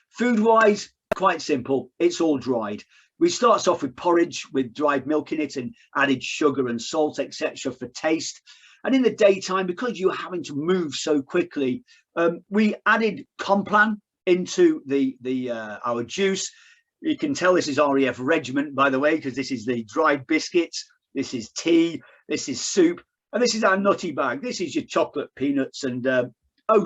Food wise, quite simple, it's all dried. We start off with porridge with dried milk in it and added sugar and salt, etc. for taste. And in the daytime, because you're having to move so quickly, we added Complan into our juice. You can tell this is REF Regiment, by the way, because this is the dried biscuits, this is tea, this is soup, and this is our nutty bag. This is your chocolate peanuts and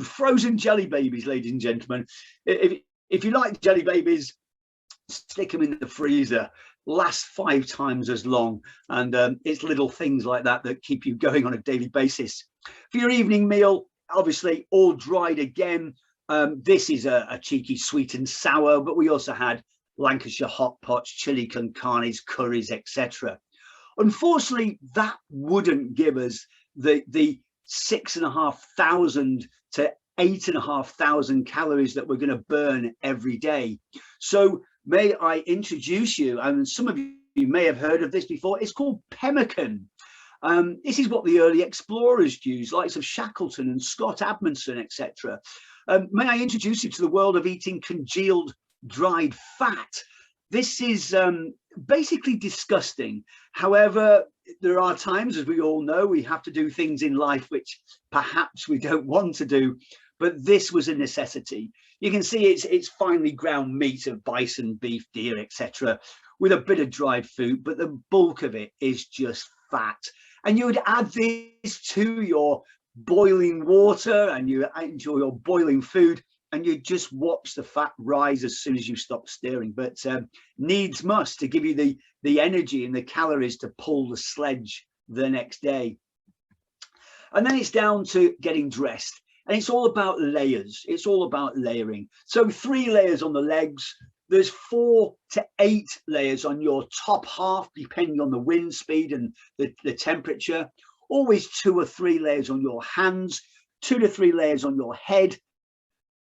frozen jelly babies, ladies and gentlemen. If you like jelly babies, stick them in the freezer. Last 5 times as long, and it's little things like that that keep you going on a daily basis. For your evening meal, obviously all dried again. This is a cheeky sweet and sour, but we also had Lancashire hot pots, chili con carnes, curries, etc. Unfortunately, that wouldn't give us the 6,500 to 8,500 calories that we're going to burn every day. So may I introduce you, and some of you may have heard of this before, it's called Pemmican. This is what the early explorers used, likes of Shackleton and Scott Amundsen, etc. May I introduce you to the world of eating congealed dried fat. This is basically disgusting. However, there are times, as we all know, we have to do things in life which perhaps we don't want to do, but this was a necessity. You can see it's finely ground meat of bison, beef, deer, etc., with a bit of dried food, but the bulk of it is just fat. And you would add this to your boiling water and you enjoy your boiling food, and you just watch the fat rise as soon as you stop steering. But needs must to give you the energy and the calories to pull the sledge the next day. And then it's down to getting dressed, and it's all about layers. It's all about layering. So 3 layers on the legs. There's 4 to 8 layers on your top half, depending on the wind speed and the temperature. Always 2 or 3 layers on your hands, 2 to 3 layers on your head.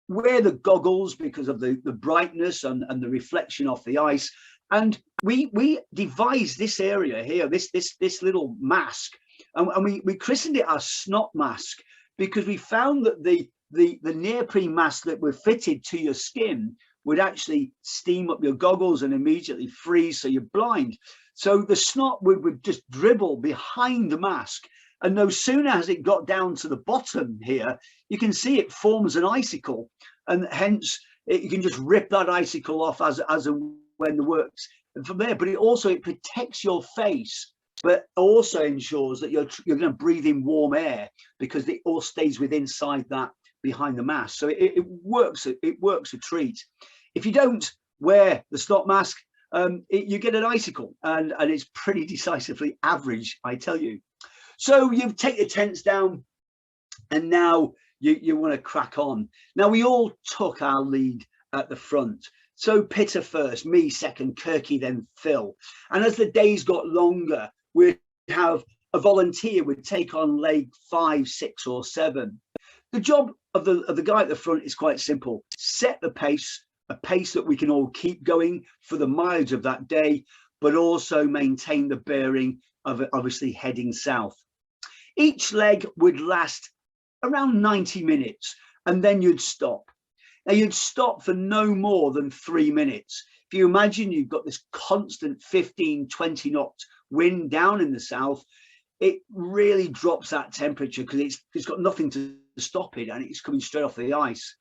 Wear the goggles because of the brightness and the reflection off the ice. And we devised this area here, this little mask, and we christened it our snot mask, because we found that the neoprene mask that were fitted to your skin would actually steam up your goggles and immediately freeze, so you're blind. So the snot would just dribble behind the mask, and no sooner as it got down to the bottom here, you can see it forms an icicle, and hence you can just rip that icicle off as and when the works from there. But it protects your face, but also ensures that you're going to breathe in warm air, because it all stays within inside that behind the mask. So it works a treat. If you don't wear the snot mask, you get an icicle, and it's pretty decisively average, I tell you. So you take the tents down, and now you want to crack on. Now we all took our lead at the front. So Pitter first, me second, Kirky then Phil. And as the days got longer, we'd have a volunteer would take on leg 5, 6 or 7. The job of the guy at the front is quite simple. Set the pace, a pace that we can all keep going for the mileage of that day, but also maintain the bearing of obviously heading south. Each leg would last around 90 minutes, and then you'd stop. Now you'd stop for no more than 3 minutes. If you imagine you've got this constant 15, 20 knot wind down in the south, it really drops that temperature, because it's got nothing to stop it, and it's coming straight off the ice.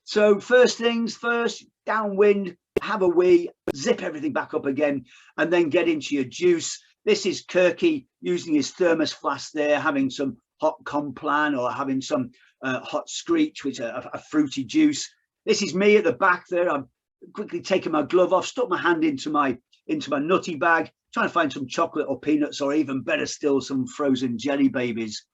So first things first, downwind, have a wee, zip everything back up again, and then get into your juice. This is Kirky using his thermos flask there, having some hot Complan or having some hot Screech, which is a fruity juice. This is me at the back there. I'm quickly taking my glove off, stuck my hand into my nutty bag, trying to find some chocolate or peanuts, or even better still, some frozen jelly babies.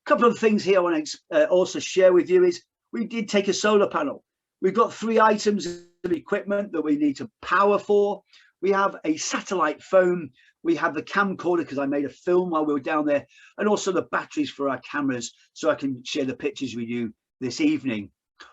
A couple of things here I want to also share with you is we did take a solar panel. We've got 3 items of equipment that we need to power for. We have a satellite phone. We have the camcorder, because I made a film while we were down there, and also the batteries for our cameras, so I can share the pictures with you this evening.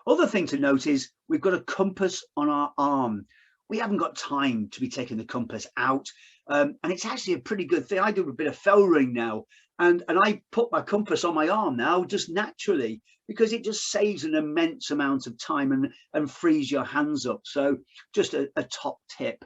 Other thing to note is we've got a compass on our arm. We haven't got time to be taking the compass out, and it's actually a pretty good thing. I do a bit of fellring now, and I put my compass on my arm now just naturally, because it just saves an immense amount of time and frees your hands up. So just a top tip.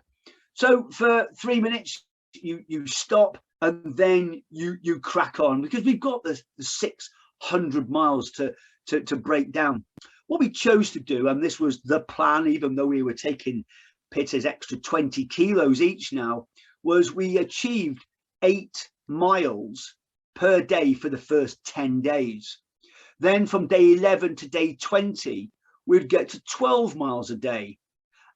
So for 3 minutes, you stop, and then you crack on, because we've got the 600 miles to break down. What we chose to do, and this was the plan, even though we were taking Pitter's extra 20 kilos each now, was we achieved 8 miles per day for the first 10 days. Then from day 11 to day 20, we'd get to 12 miles a day.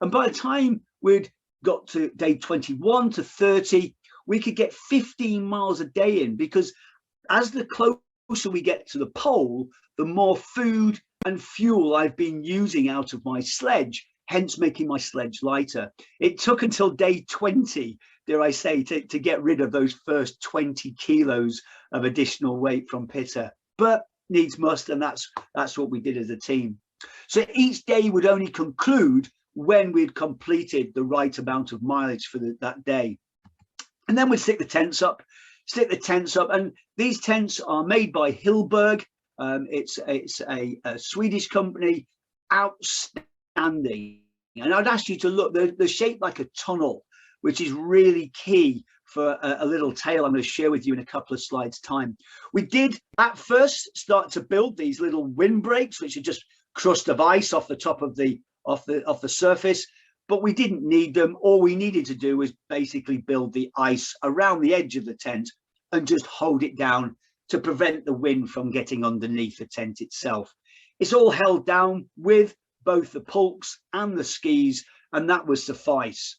And by the time we'd got to day 21 to 30, we could get 15 miles a day in, because as the closer we get to the pole, the more food and fuel I've been using out of my sledge, hence making my sledge lighter. It took until day 20, dare I say, to get rid of those first 20 kilos of additional weight from Pitter, but needs must, and that's what we did as a team. So each day would only conclude when we'd completed the right amount of mileage for that day. And then we'd stick the tents up, and these tents are made by Hillberg. It's a Swedish company, outstanding. And I'd ask you to look, they're shaped like a tunnel, which is really key for a little tale I'm going to share with you in a couple of slides time. We did at first start to build these little windbreaks, which are just crust of ice off the top of the surface, but we didn't need them. All we needed to do was basically build the ice around the edge of the tent and just hold it down to prevent the wind from getting underneath the tent itself. It's all held down with both the pulks and the skis, and that would suffice.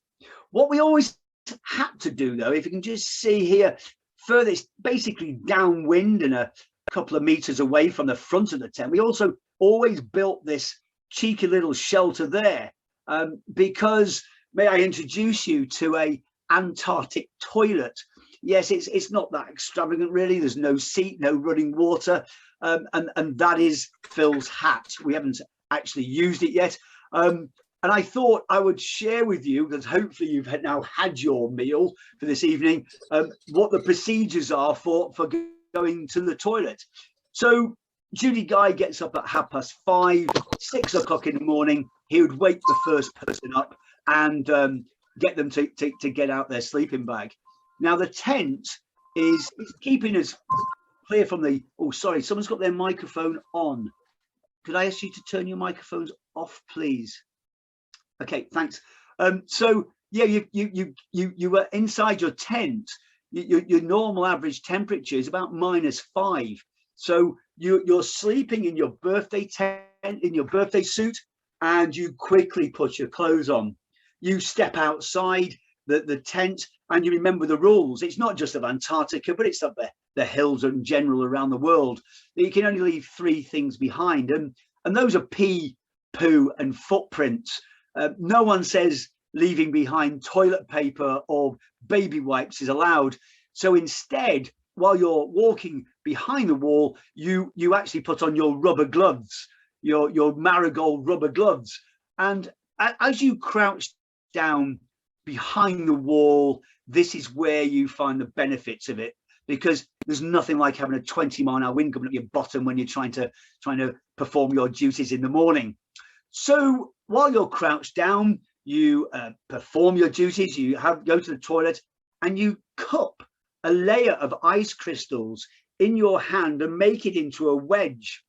What we always had to do, though, if you can just see here, furthest basically downwind and a couple of meters away from the front of the tent, we also always built this cheeky little shelter there, because may I introduce you to a Antarctic toilet. Yes, it's not that extravagant really. There's no seat, no running water, and that is Phil's hat. We haven't actually used it yet, and I thought I would share with you, because hopefully you've now had your meal for this evening, what the procedures are for going to the toilet. So Judy Guy gets up at 5:30, 6 o'clock in the morning. He would wake the first person up and get them to get out their sleeping bag. Now the tent is keeping us clear from the, oh sorry, someone's got their microphone on. Could I ask you to turn your microphones off, please? Okay, thanks. So yeah, you were inside your tent. Your normal average temperature is about -5. So you're sleeping in your birthday tent, in your birthday suit, and you quickly put your clothes on. You step outside the tent and you remember the rules. It's not just of Antarctica, but it's of the hills in general around the world. You can only leave 3 things behind, and those are pee, poo, and footprints. No one says leaving behind toilet paper or baby wipes is allowed. So instead, while you're walking behind the wall, you actually put on your rubber gloves, your marigold rubber gloves. And as you crouch down behind the wall, this is where you find the benefits of it, because there's nothing like having a 20-mile-an-hour wind coming up your bottom when you're trying to perform your duties in the morning. So while you're crouched down, you perform your duties, you go to the toilet, and you cup a layer of ice crystals in your hand and make it into a wedge.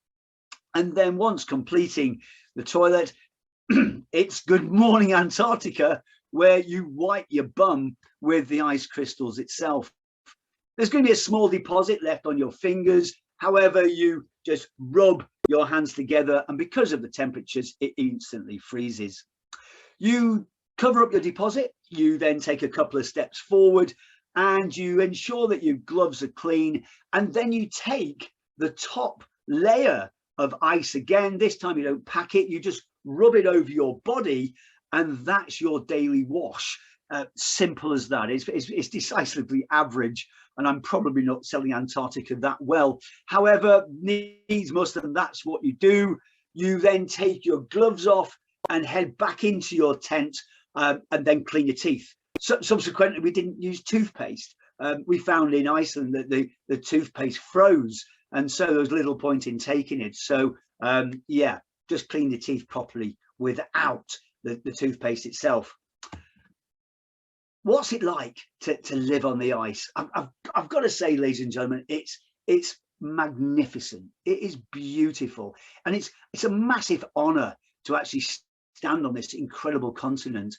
And then once completing the toilet, it's good morning Antarctica, where you wipe your bum with the ice crystals itself. There's going to be a small deposit left on your fingers. However, you just rub your hands together, and because of the temperatures, it instantly freezes. You cover up your deposit. You then take a couple of steps forward and you ensure that your gloves are clean. And then you take the top layer of ice again. This time you don't pack it, you just rub it over your body, and that's your daily wash. Simple as that. It's decisively average, and I'm probably not selling Antarctica that well. However, needs must, and that's what you do. You then take your gloves off and head back into your tent, and then clean your teeth. So, subsequently, we didn't use toothpaste. We found in Iceland that the toothpaste froze, and so there was little point in taking it. So yeah, just clean the teeth properly without the toothpaste itself. What's it like to live on the ice? I've got to say, ladies and gentlemen, it's magnificent. It is beautiful, and it's a massive honor to actually stand on this incredible continent.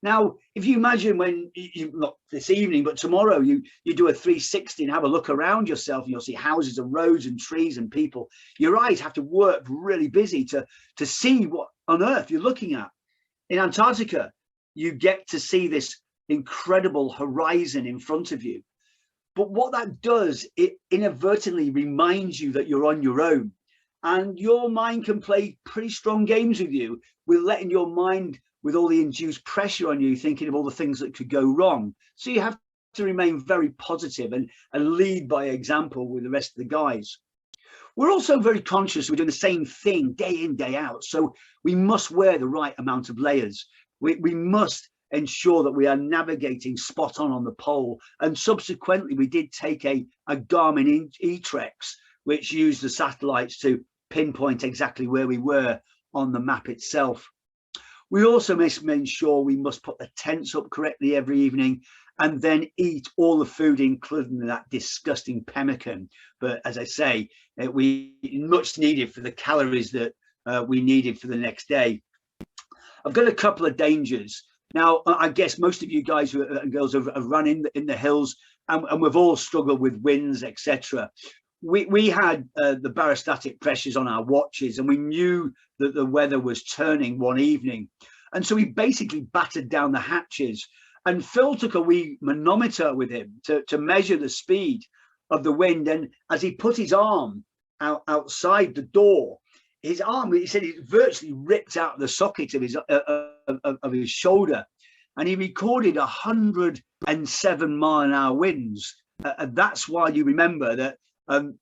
Now, if you imagine when not this evening, but tomorrow, you do a 360 and have a look around yourself, and you'll see houses and roads and trees and people. Your eyes have to work really busy to see what on earth you're looking at. In Antarctica, you get to see this incredible horizon in front of you. But what that does, it inadvertently reminds you that you're on your own, and your mind can play pretty strong games with you, with letting your mind, with all the induced pressure on you, thinking of all the things that could go wrong. So you have to remain very positive and lead by example with the rest of the guys. We're also very conscious we're doing the same thing day in, day out. So we must wear the right amount of layers. We must ensure that we are navigating spot on the pole. And subsequently, we did take a Garmin eTrex, which used the satellites to pinpoint exactly where we were on the map itself. We also must make sure we must put the tents up correctly every evening, and then eat all the food, including that disgusting pemmican. But as I say, we much needed for the calories that we needed for the next day. I've got a couple of dangers. Now, I guess most of you guys and girls have run in the hills, and we've all struggled with winds, etc. we had the barostatic pressures on our watches, and we knew that the weather was turning one evening. And so we basically battered down the hatches, and Phil took a wee manometer with him to measure the speed of the wind. And as he put his arm outside the door, his arm, he said, it virtually ripped out the socket of his shoulder. And he recorded 107-mile-an-hour winds. That's why you remember that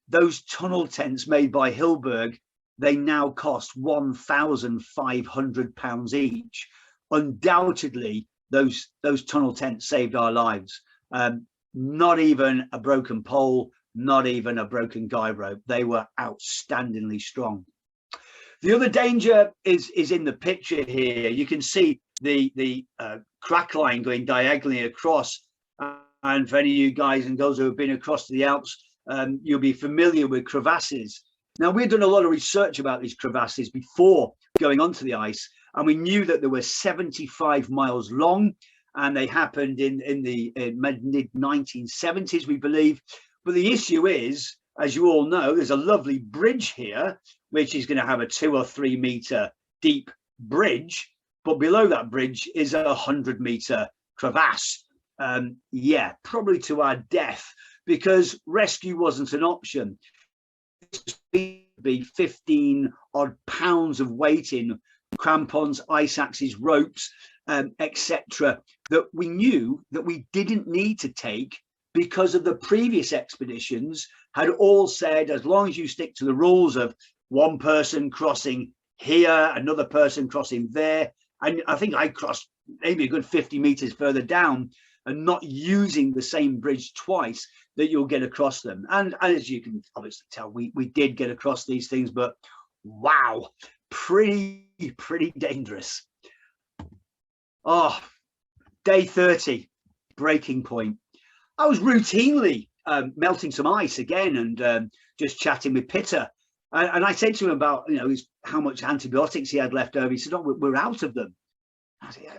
those tunnel tents made by Hilberg, they now cost £1,500 each. Undoubtedly, those tunnel tents saved our lives. Not even a broken pole, not even a broken guide rope. They were outstandingly strong. The other danger is in the picture here. You can see the crack line going diagonally across. And for any of you guys and girls who have been across to the Alps, you'll be familiar with crevasses. Now, we've done a lot of research about these crevasses before going onto the ice, and we knew that they were 75 miles long, and they happened in the mid-1970s, we believe. But the issue is, as you all know, there's a lovely bridge here, which is going to have a 2 or 3 meter deep bridge, but below that bridge is a 100-meter crevasse. Yeah, probably to our death, because rescue wasn't an option. Be 15 odd pounds of weight in crampons, ice axes, ropes, etc., that we knew that we didn't need to take, because of the previous expeditions had all said, as long as you stick to the rules of one person crossing here, another person crossing there, and I think I crossed maybe a good 50 meters further down, and not using the same bridge twice, that you'll get across them. And as you can obviously tell, we did get across these things, but wow, pretty dangerous. Oh, day 30, breaking point. I was routinely melting some ice again, and just chatting with Pitter. And I said to him about, how much antibiotics he had left over. He said, "Oh, we're out of them." I said, "Yeah,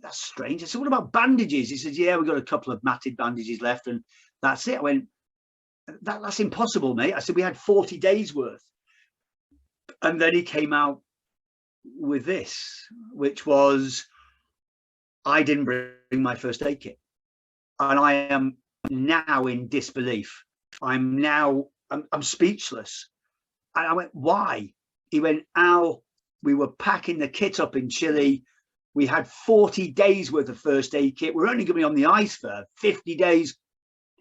that's strange." I said, "What about bandages?" He said, "Yeah, we've got a couple of matted bandages left, and that's it." I went, that's impossible, mate. I said, "We had 40 days worth." And then he came out with this, which was, I didn't bring my first aid kit. And I am now in disbelief. I'm speechless. And I went, "Why?" He went, "Al, we were packing the kit up in Chile. We had 40 days worth of first aid kit. We're only going to be on the ice for 50 days.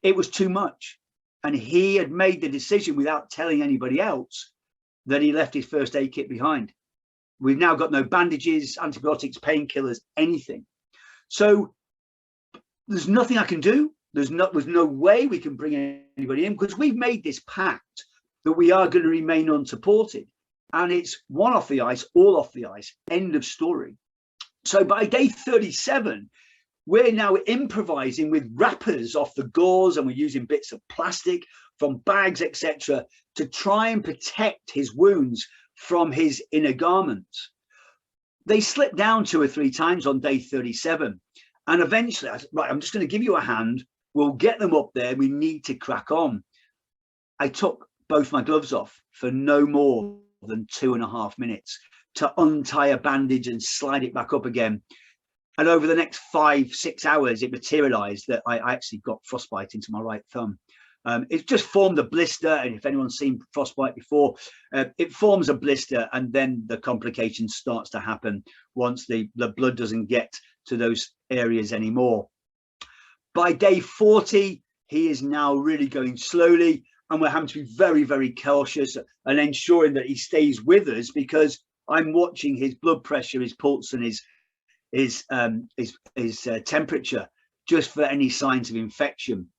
It was too much." And he had made the decision, without telling anybody else, that he left his first aid kit behind. We've now got no bandages, antibiotics, painkillers, anything. So there's nothing I can do. There's no way we can bring anybody in, because we've made this pact that we are going to remain unsupported. And it's one off the ice, all off the ice, end of story. So by day 37, we're now improvising with wrappers off the gauze, and we're using bits of plastic from bags, etc., to try and protect his wounds from his inner garments. They slipped down 2 or 3 times on day 37. And eventually, I said, "Right, I'm just going to give you a hand. We'll get them up there. We need to crack on." I took both my gloves off for no more than 2.5 minutes to untie a bandage and slide it back up again. And over the next 5-6 hours, it materialized that I actually got frostbite into my right thumb. It just formed a blister. And if anyone's seen frostbite before, it forms a blister, and then the complication starts to happen once the blood doesn't get to those areas anymore. By day 40, he is now really going slowly, and we're having to be very, very cautious and ensuring that he stays with us, because I'm watching his blood pressure, his pulse, and his temperature, just for any signs of infection.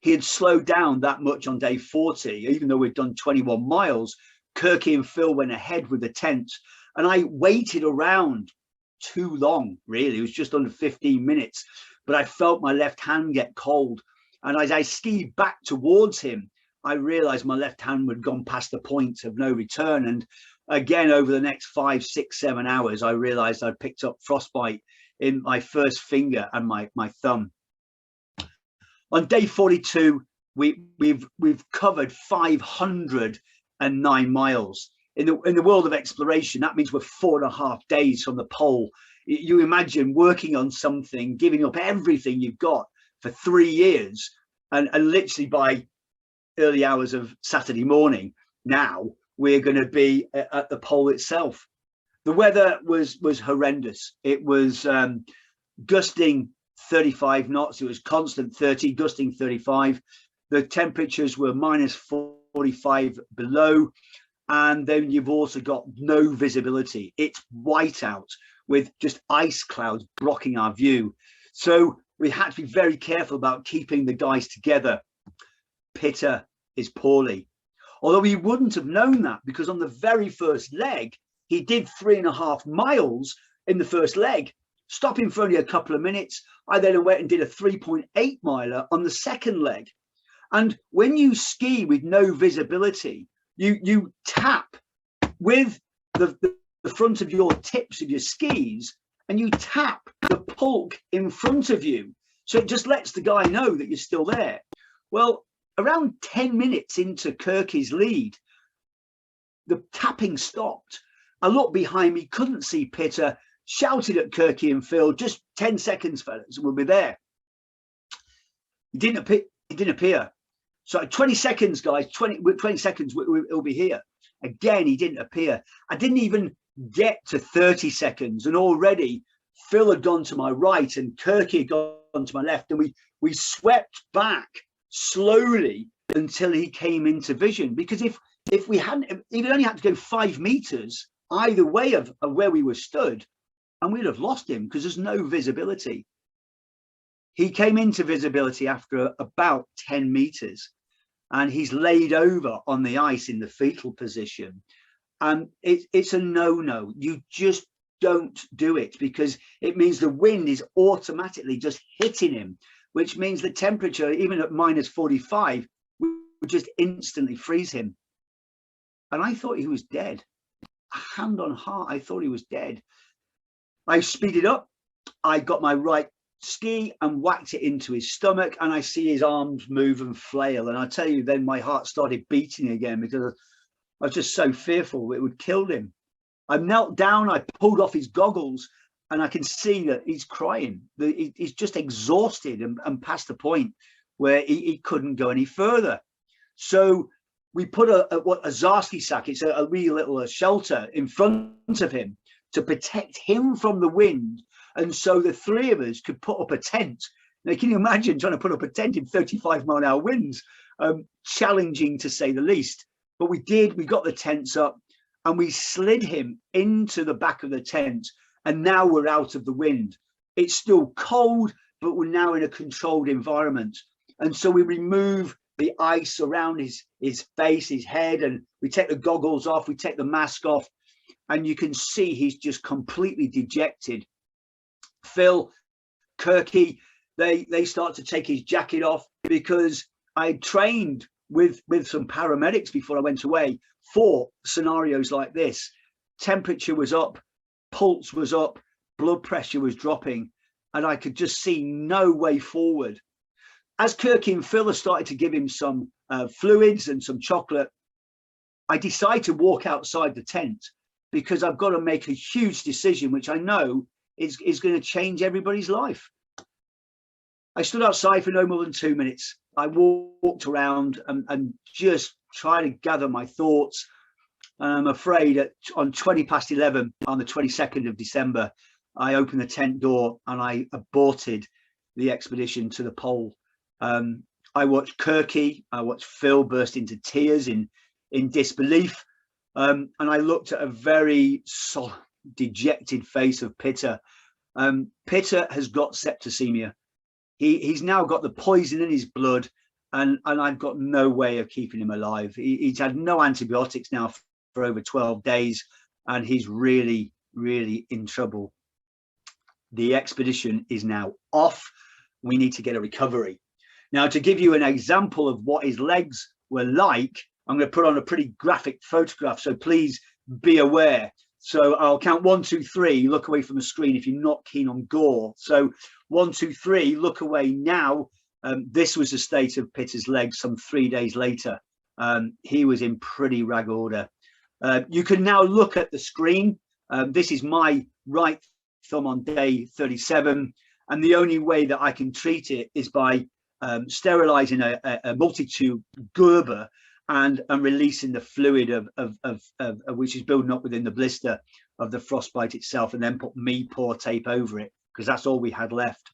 He had slowed down that much on day 40, even though we'd done 21 miles. Kirky and Phil went ahead with the tent, and I waited around too long, really. It was just under 15 minutes, but I felt my left hand get cold. And as I skied back towards him, I realized my left hand had gone past the point of no return. And again, over the next 5, 6, 7 hours, I realized I'd picked up frostbite in my first finger and my thumb. On day 42, we've covered 509 miles. In the world of exploration, that means we're 4.5 days from the pole. You imagine working on something, giving up everything you've got for 3 years, and literally by early hours of Saturday morning, now we're going to be at the pole itself. The weather was horrendous. It was gusting 35 knots. It was constant 30, gusting 35. The temperatures were minus 45 below. And then you've also got no visibility. It's white out with just ice clouds blocking our view. So we had to be very careful about keeping the guys together. Peter is poorly, although he wouldn't have known that, because on the very first leg, he did 3.5 miles in the first leg, stopping for only a couple of minutes. I then went and did a 3.8 miler on the second leg. And when you ski with no visibility, you tap with the front of your tips of your skis, and you tap the pulk in front of you. So it just lets the guy know that you're still there. Well, around 10 minutes into Kirky's lead, the tapping stopped. I looked behind me, couldn't see Peter, shouted at Kirky and Phil, just 10 seconds, fellas, and we'll be there. He didn't appear. So 20 seconds, guys, 20 seconds, it'll be here. Again, he didn't appear. I didn't even get to 30 seconds, and already Phil had gone to my right and Kirky had gone to my left, and we swept back slowly until he came into vision. Because if we only had to go 5 meters either way of where we were stood, and we'd have lost him because there's no visibility. He came into visibility after about 10 meters, and he's laid over on the ice in the fetal position. And it's a no-no. You just don't do it, because it means the wind is automatically just hitting him, which means the temperature, even at minus 45, would just instantly freeze him. And I thought he was dead. Hand on heart, I thought he was dead. I speeded up. I got my right ski and whacked it into his stomach, and I see his arms move and flail. And I tell you, then my heart started beating again, because I was just so fearful it would kill him. I knelt down, I pulled off his goggles, and I can see that he's crying. He's just exhausted and past the point where he couldn't go any further. So we put a Zarsky sack, it's a wee little shelter in front of him to protect him from the wind. And so the three of us could put up a tent. Now, can you imagine trying to put up a tent in 35-mile-an-hour winds? Challenging, to say the least. But we did. We got the tents up, and we slid him into the back of the tent. And now we're out of the wind. It's still cold, but we're now in a controlled environment. And so we remove the ice around his face, his head, and we take the goggles off, we take the mask off, and you can see he's just completely dejected. Phil, Kirky, they start to take his jacket off, because I trained with some paramedics before I went away for scenarios like this. Temperature was up, pulse was up, blood pressure was dropping, and I could just see no way forward. As Kirky and Phil started to give him some fluids and some chocolate, I decided to walk outside the tent, because I've got to make a huge decision, which I know is going to change everybody's life. I stood outside for no more than 2 minutes. I walked around and just tried to gather my thoughts. And I'm afraid on 20 past 11 on the 22nd of December, I opened the tent door and I aborted the expedition to the pole. I watched Kirky, I watched Phil burst into tears in disbelief. And I looked at a very dejected face of Peter. Peter has got septicemia. He's now got the poison in his blood, and I've got no way of keeping him alive. He's had no antibiotics now for over 12 days, and he's really, really in trouble. The expedition is now off. We need to get a recovery. Now, to give you an example of what his legs were like, I'm going to put on a pretty graphic photograph, so please be aware. So I'll count 1, 2, 3. Look away from the screen if you're not keen on gore. So 1, 2, 3. Look away now. This was the state of Pitter's legs some 3 days later. He was in pretty rag order. You can now look at the screen. This is my right thumb on day 37. And the only way that I can treat it is by sterilizing a multi-tube Gerber and releasing the fluid of which is building up within the blister of the frostbite itself, and then put pour tape over it, because that's all we had left.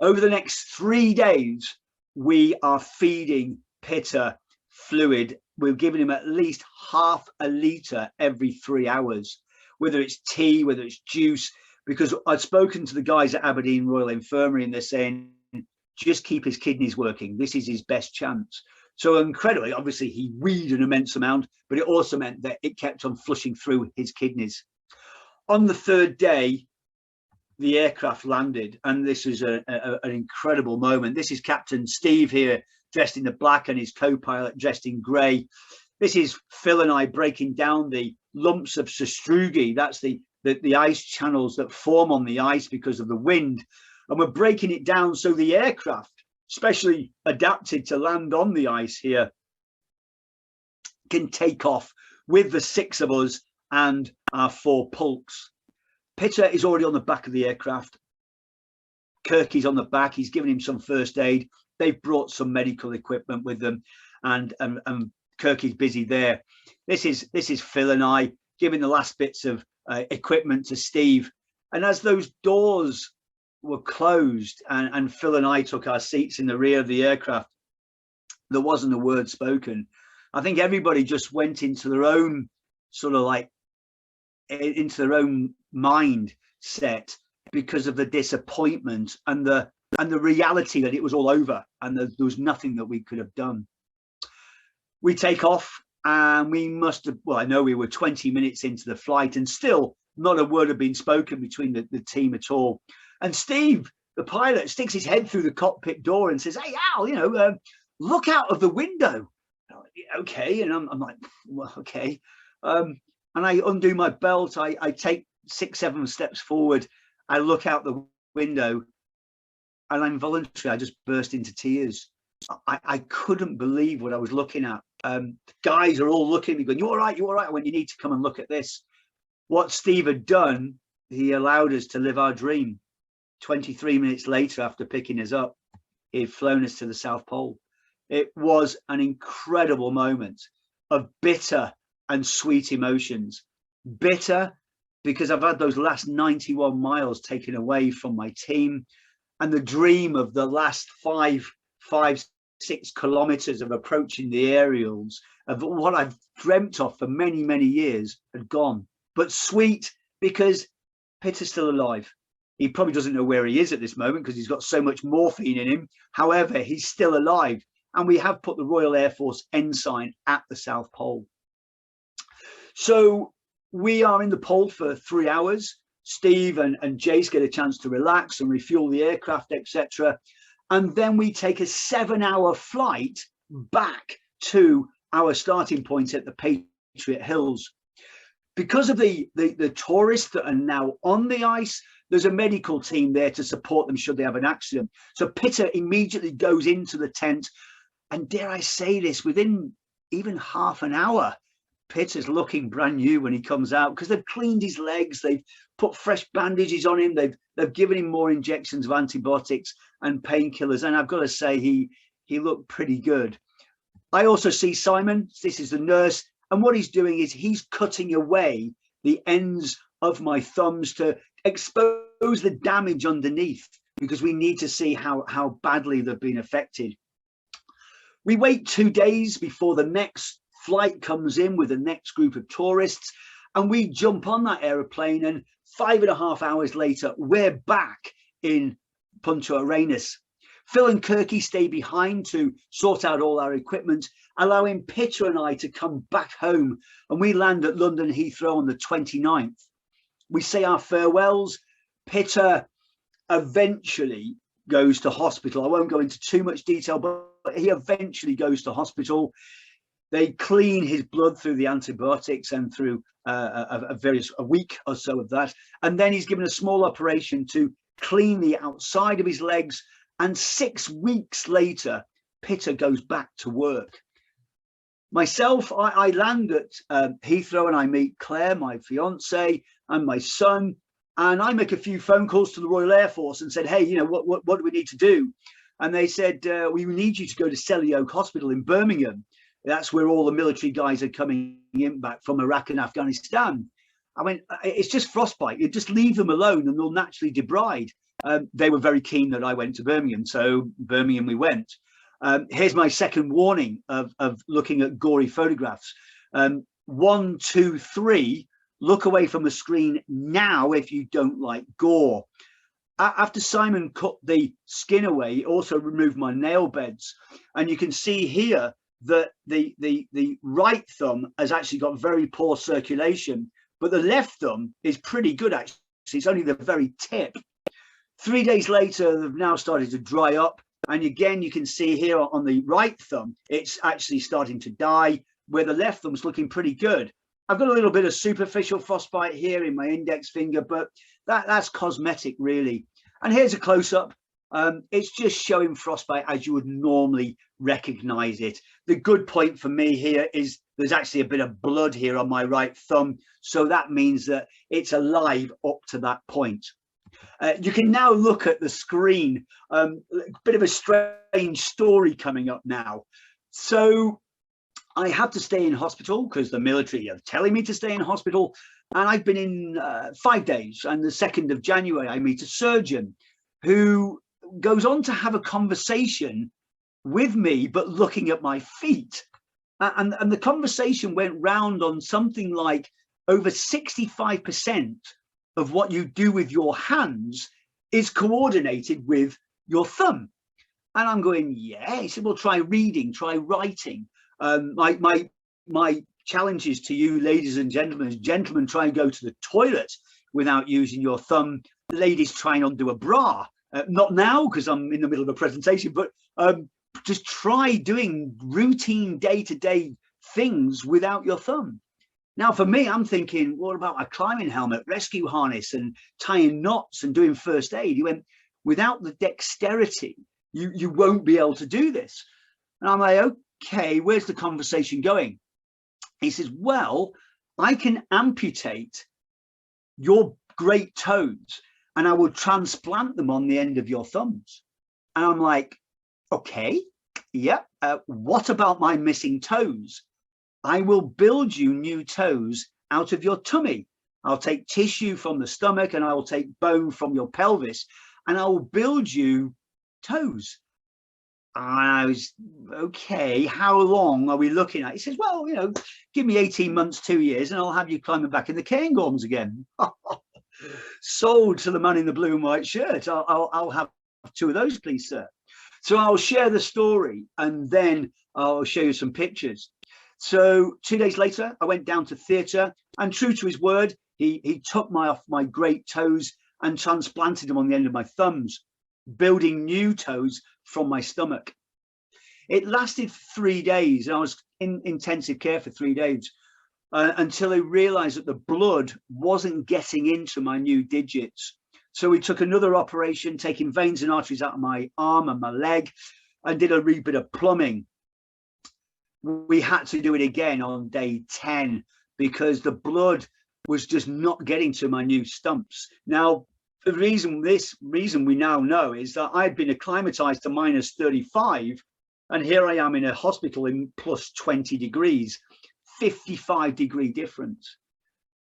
Over the next 3 days, we are feeding Pitter fluid. We're giving him at least half a litre every 3 hours, whether it's tea, whether it's juice, because I'd spoken to the guys at Aberdeen Royal Infirmary and they're saying, just keep his kidneys working. This is his best chance. So incredibly, obviously he weed an immense amount, but it also meant that it kept on flushing through his kidneys. On the 3rd day, the aircraft landed, and this is an incredible moment. This is Captain Steve here, dressed in the black, and his co-pilot dressed in grey. This is Phil and I breaking down the lumps of sastrugi. That's the ice channels that form on the ice because of the wind. And we're breaking it down so the aircraft, specially adapted to land on the ice here, can take off with the 6 of us and our 4 pulks. Pitter is already on the back of the aircraft. Kirk is on the back. He's given him some first aid. They've brought some medical equipment with them, and Kirk is busy there. This is Phil and I giving the last bits of equipment to Steve. And as those doors were closed and Phil and I took our seats in the rear of the aircraft, there wasn't a word spoken. I think everybody just went into their own sort of like into their own mindset because of the disappointment and the reality that it was all over and there was nothing that we could have done. We take off, and we must have, well, I know we were 20 minutes into the flight and still not a word had been spoken between the team at all. And Steve, the pilot, sticks his head through the cockpit door and says, "Hey, Al, look out of the window." Okay. And I'm like, well, okay. And I undo my belt. I take 6-7 steps forward. I look out the window, and involuntarily, I just burst into tears. I couldn't believe what I was looking at. Guys are all looking at me going, "You all right? You all right?" When you need to come and look at this. What Steve had done, he allowed us to live our dream. 23 minutes later, after picking us up, he'd flown us to the South Pole. It was an incredible moment of bitter and sweet emotions. Bitter because I've had those last 91 miles taken away from my team, and the dream of the last 5-6 kilometers of approaching the aerials, of what I've dreamt of for many, many years, had gone. But sweet because Pitter's still alive. He probably doesn't know where he is at this moment because he's got so much morphine in him. However, he's still alive. And we have put the Royal Air Force ensign at the South Pole. So we are in the pole for 3 hours. Steve and Jace get a chance to relax and refuel the aircraft, etc. And then we take a 7-hour flight back to our starting point at the Patriot Hills. Because of the tourists that are now on the ice, there's a medical team there to support them should they have an accident. So Pitter immediately goes into the tent, and dare I say this, within even half an hour, Pitter's looking brand new when he comes out, because they've cleaned his legs, they've put fresh bandages on him, they've given him more injections of antibiotics and painkillers, and I've got to say he looked pretty good. I also see Simon, this is the nurse, and what he's doing is he's cutting away the ends of my thumbs to expose the damage underneath, because we need to see how badly they've been affected. We wait 2 days before the next flight comes in with the next group of tourists, and we jump on that aeroplane, and 5.5 hours later we're back in Punta Arenas. Phil and Kirky stay behind to sort out all our equipment, allowing Pitter and I to come back home, and we land at London Heathrow on the 29th. We say our farewells. Pitter eventually goes to hospital. I won't go into too much detail, but he eventually goes to hospital. They clean his blood through the antibiotics and through a week or so of that. And then he's given a small operation to clean the outside of his legs And 6 weeks later, Pitter goes back to work. Myself, I land at Heathrow and I meet Claire, my fiance, and my son. And I make a few phone calls to the Royal Air Force and said, hey, you know, what do we need to do? And they said, we need you to go to Selly Oak Hospital in Birmingham. That's where all the military guys are coming in back from Iraq and Afghanistan. I went, it's just frostbite. You just leave them alone and they'll naturally debride. They were very keen that I went to Birmingham. So Birmingham we went. Here's my second warning of looking at gory photographs. 1, 2, 3, look away from the screen now if you don't like gore. After Simon cut the skin away, he also removed my nail beds. And you can see here that the right thumb has actually got very poor circulation, but the left thumb is pretty good, actually. It's only the very tip. 3 days later, they've now started to dry up. And again, you can see here on the right thumb, it's actually starting to die, where the left thumb's looking pretty good. I've got a little bit of superficial frostbite here in my index finger, but that's cosmetic, really. And here's a close-up. It's just showing frostbite as you would normally recognize it. The good point for me here is there's actually a bit of blood here on my right thumb. So that means that it's alive up to that point. You can now look at the screen. A bit of a strange story coming up now. So I had to stay in hospital because the military are telling me to stay in hospital. And I've been in 5 days. And the 2nd of January, I meet a surgeon who goes on to have a conversation with me, but looking at my feet. And the conversation went round on something like over 65% of what you do with your hands is coordinated with your thumb. And I'm going, yeah. He said, well, try reading, try writing. My challenges to you, ladies and gentlemen, try and go to the toilet without using your thumb. Ladies, try and undo a bra. Not now, because I'm in the middle of a presentation, but just try doing routine day-to-day things without your thumb. Now, for me, I'm thinking, what about a climbing helmet, rescue harness, and tying knots and doing first aid? He went, without the dexterity, you won't be able to do this. And I'm like, okay, where's the conversation going? He says, well, I can amputate your great toes and I will transplant them on the end of your thumbs. And I'm like, okay, yeah. What about my missing toes? I will build you new toes out of your tummy. I'll take tissue from the stomach and I will take bone from your pelvis and I will build you toes. And I was, okay, how long are we looking at? He says, well, you know, give me 18 months, 2 years, and I'll have you climbing back in the cairngorms again. Sold to the man in the blue and white shirt. I'll have 2 of those, please, sir. So I'll share the story and then I'll show you some pictures. So 2 days later, I went down to theatre, and true to his word, he took off my great toes and transplanted them on the end of my thumbs, building new toes from my stomach. It lasted 3 days. And I was in intensive care for 3 days until I realized that the blood wasn't getting into my new digits. So we took another operation, taking veins and arteries out of my arm and my leg, and did a wee bit of plumbing. We had to do it again on day 10 because the blood was just not getting to my new stumps. Now, the reason we now know is that I'd been acclimatized to minus 35, and here I am in a hospital in plus 20 degrees, 55-degree difference.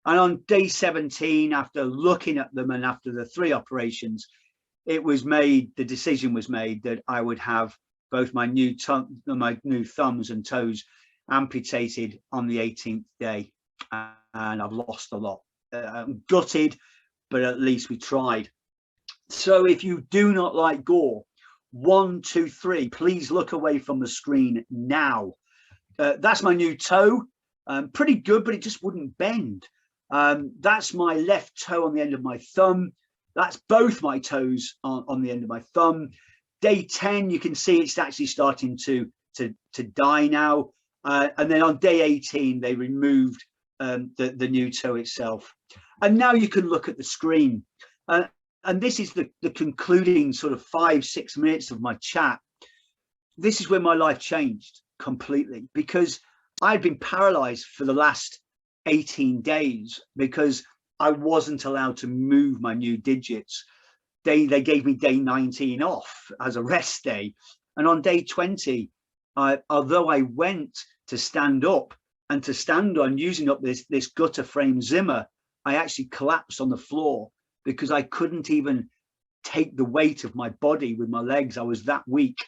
And on day 17, after looking at them and after the 3 operations, the decision was made that I would have both my new thumbs and toes amputated on the 18th day. And I've lost a lot. I'm gutted, but at least we tried. So if you do not like gore, 1, 2, 3, please look away from the screen now. That's my new toe. Pretty good, but it just wouldn't bend. That's my left toe on the end of my thumb. That's both my toes on the end of my thumb. Day 10, you can see it's actually starting to die now. And then on day 18, they removed the new toe itself. And now you can look at the screen. and this is the concluding sort of 5-6 minutes of my chat. This is where my life changed completely, because I'd been paralyzed for the last 18 days because I wasn't allowed to move my new digits. They gave me day 19 off as a rest day. And on day 20, although I went to stand up and to stand on using up this gutter frame Zimmer, I actually collapsed on the floor because I couldn't even take the weight of my body with my legs. I was that weak.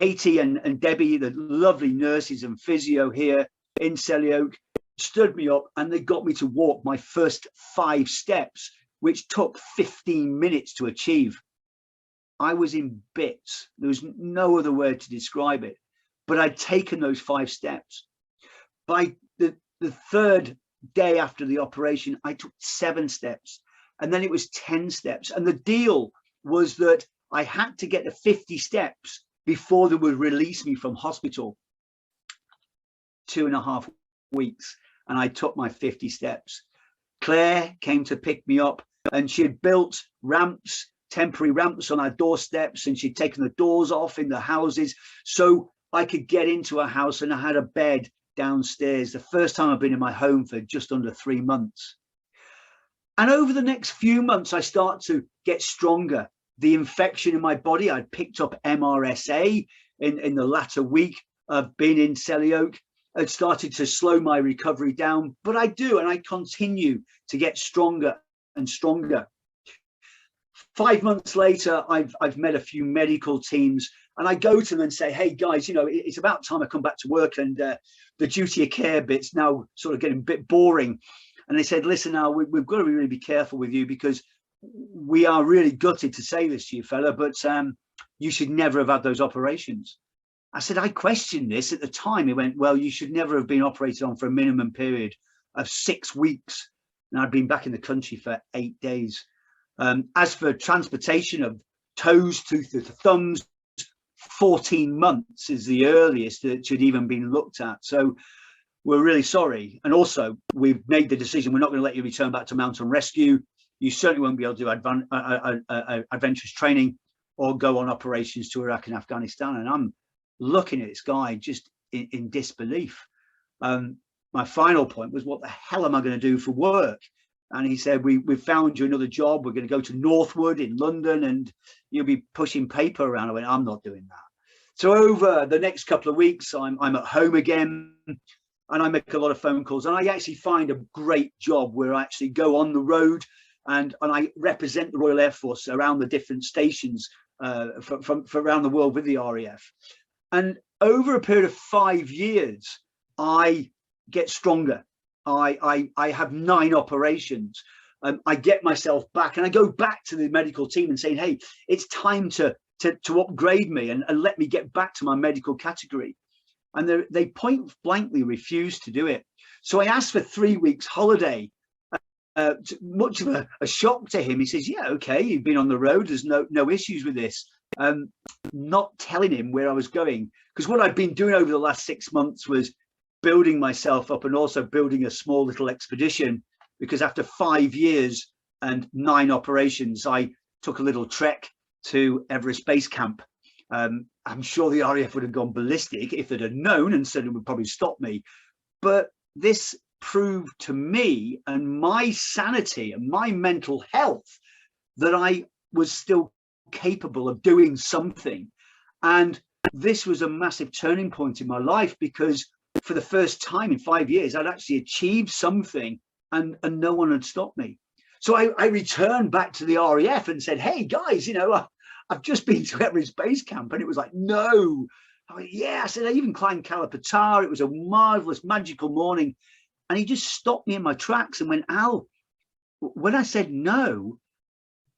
Katie and Debbie, the lovely nurses and physio here in Selly Oak, stood me up and they got me to walk my first 5 steps, which took 15 minutes to achieve. I was in bits. There was no other word to describe it, but I'd taken those 5 steps. By the third day after the operation, I took 7 steps, and then it was 10 steps. And the deal was that I had to get to 50 steps before they would release me from hospital. 2.5 weeks, and I took my 50 steps. Claire came to pick me up, and she had built ramps, temporary ramps on our doorsteps, and she'd taken the doors off in the houses so I could get into a house, and I had a bed downstairs. The first time I've been in my home for just under 3 months. And over the next few months, I start to get stronger. The infection in my body, I'd picked up MRSA in the latter week of being in Selly Oak. It started to slow my recovery down, but I do, and I continue to get stronger and stronger. 5 months later, I've met a few medical teams, and I go to them and say, hey guys, you know, it's about time I come back to work, and the duty of care bit's now sort of getting a bit boring. And they said, listen, now we've got to really be careful with you, because we are really gutted to say this to you, fella, but you should never have had those operations. I said, I questioned this at the time. He went, well, you should never have been operated on for a minimum period of 6 weeks. And I'd been back in the country for 8 days. As for transportation of toes to the thumbs, 14 months is the earliest that should even been looked at. So we're really sorry. And also, we've made the decision, we're not going to let you return back to mountain rescue. You certainly won't be able to do adventurous training or go on operations to Iraq and Afghanistan. And I'm looking at this guy just in disbelief. My final point was, what the hell am I going to do for work? And he said, we've found you another job. We're going to go to Northwood in London, and you'll be pushing paper around. I went, I'm not doing that. So over the next couple of weeks, I'm at home again, and I make a lot of phone calls, and I actually find a great job where I actually go on the road and I represent the Royal Air Force around the different stations from around the world with the RAF. And over a period of 5 years, I get stronger. I have 9 operations. I get myself back, and I go back to the medical team and saying, hey, it's time to upgrade me and let me get back to my medical category. And they point blankly refused to do it. So I asked for 3 weeks holiday, much of a shock to him. He says, yeah, okay, you've been on the road. There's no issues with this. Not telling him where I was going, because what I'd been doing over the last 6 months was building myself up and also building a small little expedition, because after 5 years and 9 operations, I took a little trek to Everest Base Camp. I'm sure the RAF would have gone ballistic if they'd have known, and said it would probably stop me. But this proved to me and my sanity and my mental health that I was still capable of doing something. And this was a massive turning point in my life, because for the first time in 5 years, I'd actually achieved something, and no one had stopped me. So I returned back to the RAF and said, hey guys, you know, I've just been to Everest Base Camp. And it was like, no. I went, yeah. I said, I even climbed Kalapatar. It was a marvelous, magical morning. And he just stopped me in my tracks and went, Al, when I said no,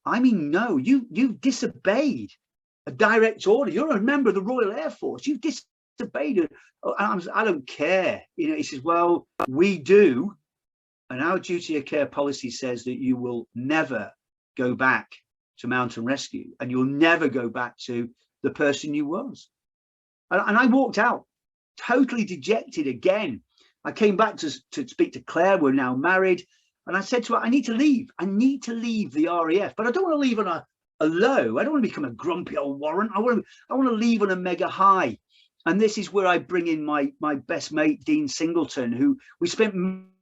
I mean no. You've disobeyed a direct order. You're a member of the Royal Air Force. You've disobeyed it. And I don't care. You know, he says, well, we do. And our duty of care policy says that you will never go back to mountain rescue, and you'll never go back to the person you was. And I walked out totally dejected again. I came back to speak to Claire. We're now married. And I said to her, I need to leave. I need to leave the RAF, but I don't want to leave on a low. I don't want to become a grumpy old warrant. I want to leave on a mega high. And this is where I bring in my best mate, Dean Singleton, who we spent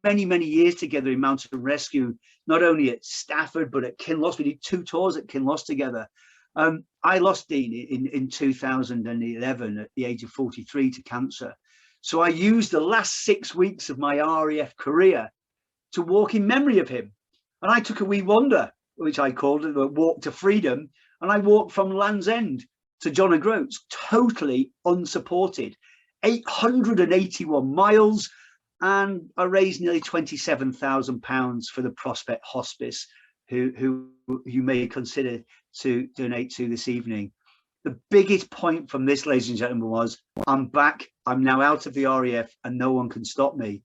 many, many years together in mountain rescue, not only at Stafford, but at Kinloss. We did 2 tours at Kinloss together. I lost Dean in 2011 at the age of 43 to cancer. So I used the last 6 weeks of my RAF career to walk in memory of him. And I took a wee wander, which I called it a walk to freedom. And I walked from Land's End to John O'Groats, totally unsupported, 881 miles. And I raised nearly £27,000 for the Prospect Hospice, who you may consider to donate to this evening. The biggest point from this, ladies and gentlemen, was I'm back. I'm now out of the RAF and no one can stop me.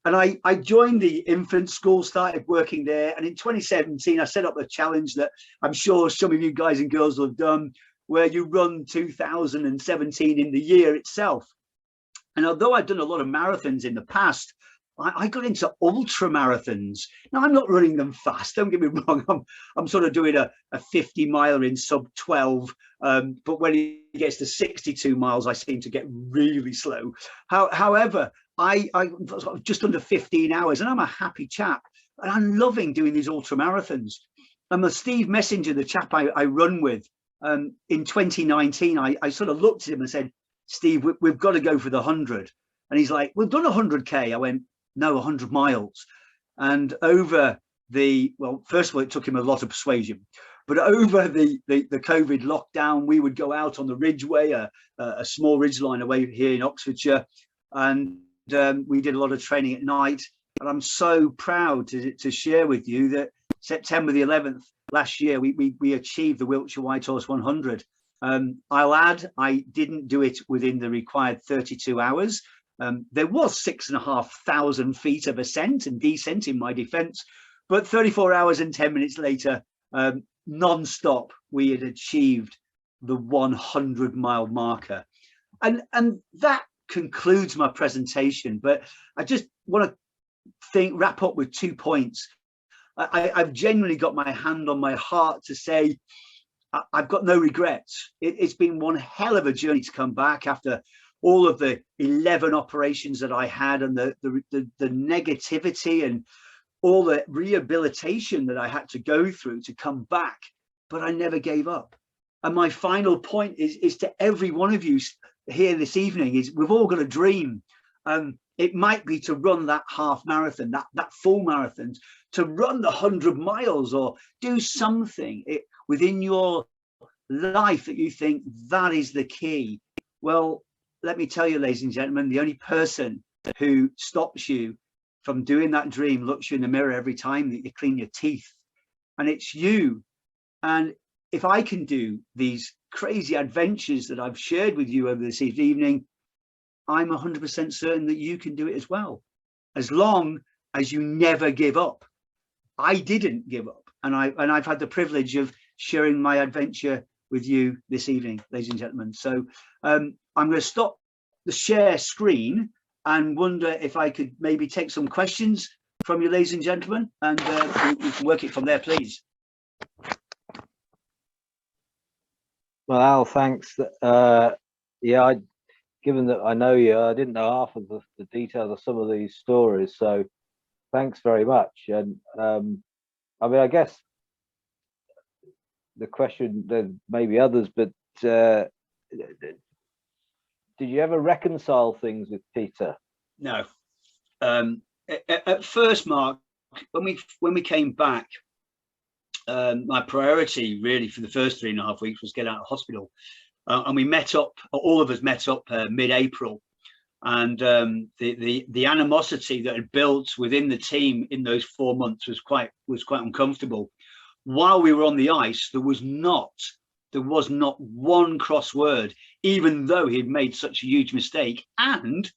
And I joined the infant school, started working there. And in 2017, I set up a challenge that I'm sure some of you guys and girls will have done, where you run 2017 in the year itself. And although I've done a lot of marathons in the past, I got into ultra marathons. Now, I'm not running them fast, don't get me wrong. I'm sort of doing a 50 miler in sub 12. But when it gets to 62 miles, I seem to get really slow. However, I just under 15 hours, and I'm a happy chap. And I'm loving doing these ultra marathons. And the Steve Messenger, the chap I run with, in 2019, I sort of looked at him and said, Steve, we've got to go for the 100. And he's like, we've done 100K. I went, no, 100 miles. And over well, first of all, it took him a lot of persuasion, but over the COVID lockdown, we would go out on the Ridgeway, a small ridgeline away here in Oxfordshire. And we did a lot of training at night. And I'm so proud to share with you that September the 11th last year, we achieved the Wiltshire Whitehorse 100. I'll add, I didn't do it within the required 32 hours. There was 6,500 feet of ascent and descent in my defense, but 34 hours and 10 minutes later, non-stop, we had achieved the 100-mile marker. And that concludes my presentation, but I just want to wrap up with 2 points. I've genuinely got my hand on my heart to say I've got no regrets. It's been one hell of a journey to come back after all of the 11 operations that I had, and the negativity and all the rehabilitation that I had to go through to come back, but I never gave up. And my final point is to every one of you here this evening is we've all got a dream. It might be to run that half marathon, that full marathon, to run the 100 miles, or do something within your life that you think that is the key. Well, let me tell you, ladies and gentlemen, the only person who stops you from doing that dream looks you in the mirror every time that you clean your teeth, and it's you. And if I can do these crazy adventures that I've shared with you over this evening, I'm 100% certain that you can do it as well, as long as you never give up. I didn't give up, and I've had the privilege of sharing my adventure with you this evening, ladies and gentlemen. So I'm going to stop the share screen and wonder if I could maybe take some questions from you, ladies and gentlemen, and we can work it from there, please. Well, Al, thanks. Yeah, given that I know you, I didn't know half of the details of some of these stories, so thanks very much. And I mean, I guess the question, there may be others, but did you ever reconcile things with Peter? No. At first, Mark, when we came back, my priority really for the first 3.5 weeks was get out of hospital. And we met up, all of us met up mid-April, and the animosity that had built within the team in those 4 months was quite uncomfortable. While we were on the ice, there was not one cross word, even though he had made such a huge mistake and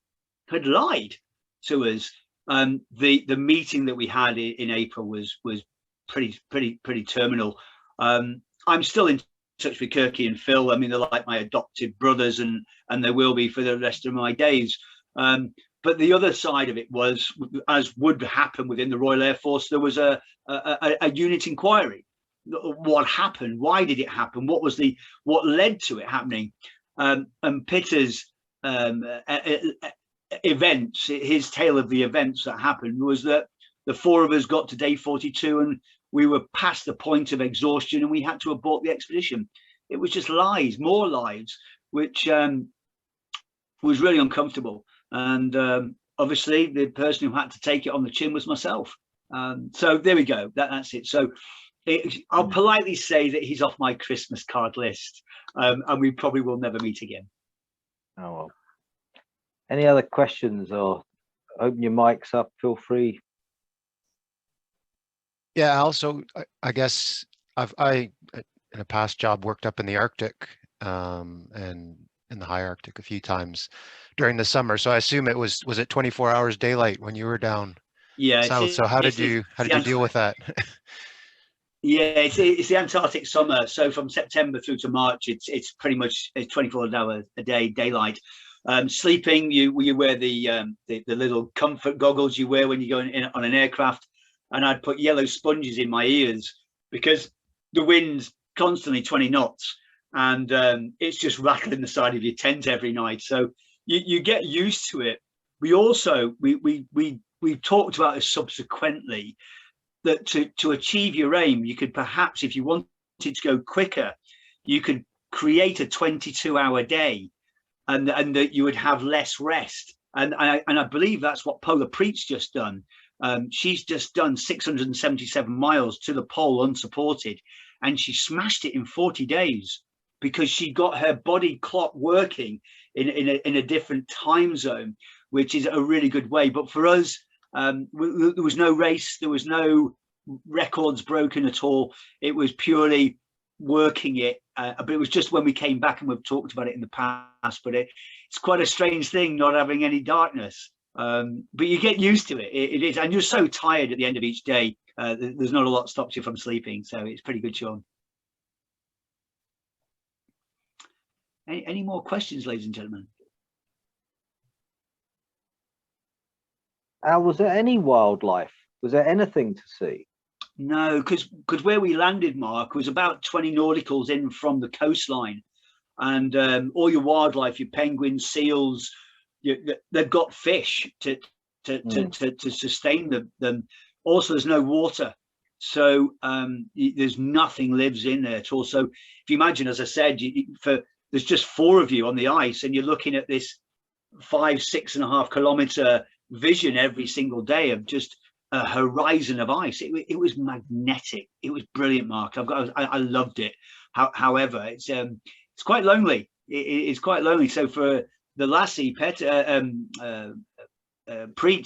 had lied to us. The meeting that we had in April was pretty terminal. I'm still in touch with Kirky and Phil. I mean, they're like my adopted brothers, and they will be for the rest of my days. But but the other side of it was, as would happen within the Royal Air Force, there was a unit inquiry. What happened? Why did it happen? What led to it happening? And Pitter's events, his tale of the events that happened was that the four of us got to day 42 and we were past the point of exhaustion and we had to abort the expedition. It was just lies, more lies, which was really uncomfortable. And obviously the person who had to take it on the chin was myself. So there we go. That's it. So I'll politely say that he's off my Christmas card list, and we probably will never meet again. Oh, well. Any other questions, or open your mics up, feel free. Yeah, also, I guess I in a past job worked up in the Arctic and in the high Arctic a few times during the summer. So I assume was it 24 hours daylight when you were down south? So how did you deal with that? Yeah, it's the Antarctic summer. So from September through to March, it's pretty much 24 hours a day daylight. Sleeping, you wear the little comfort goggles you wear when you go in on an aircraft, and I'd put yellow sponges in my ears because the wind's constantly 20 knots, and it's just rattling the side of your tent every night. So you get used to it. We also we talked about this subsequently, that to achieve your aim, you could perhaps, if you wanted to go quicker, you could create a 22-hour day, and that you would have less rest. And I believe that's what Polar Prete's just done. She's just done 677 miles to the pole unsupported, and she smashed it in 40 days because she got her body clock working in a different time zone, which is a really good way. But for us, there was no race, there was no records broken at all. It was purely working it, but it was just when we came back, and we've talked about it in the past, but it's quite a strange thing not having any darkness, but you get used to it. It is, and you're so tired at the end of each day, there's not a lot stops you from sleeping, so it's pretty good, Sean. Any more questions, ladies and gentlemen? Was there any wildlife? Was there anything to see? No, because where we landed, Mark, was about 20 nauticals in from the coastline, and all your wildlife, your penguins, seals, they've got fish to sustain them. Also, there's no water, so there's nothing lives in there at all. So if you imagine, as I said, there's just four of you on the ice, and you're looking at this 6.5 kilometer vision every single day of just a horizon of ice. It was magnetic. It was brilliant, Mark. I loved it. However, it's quite lonely. It's quite lonely. So for the lassie Preet,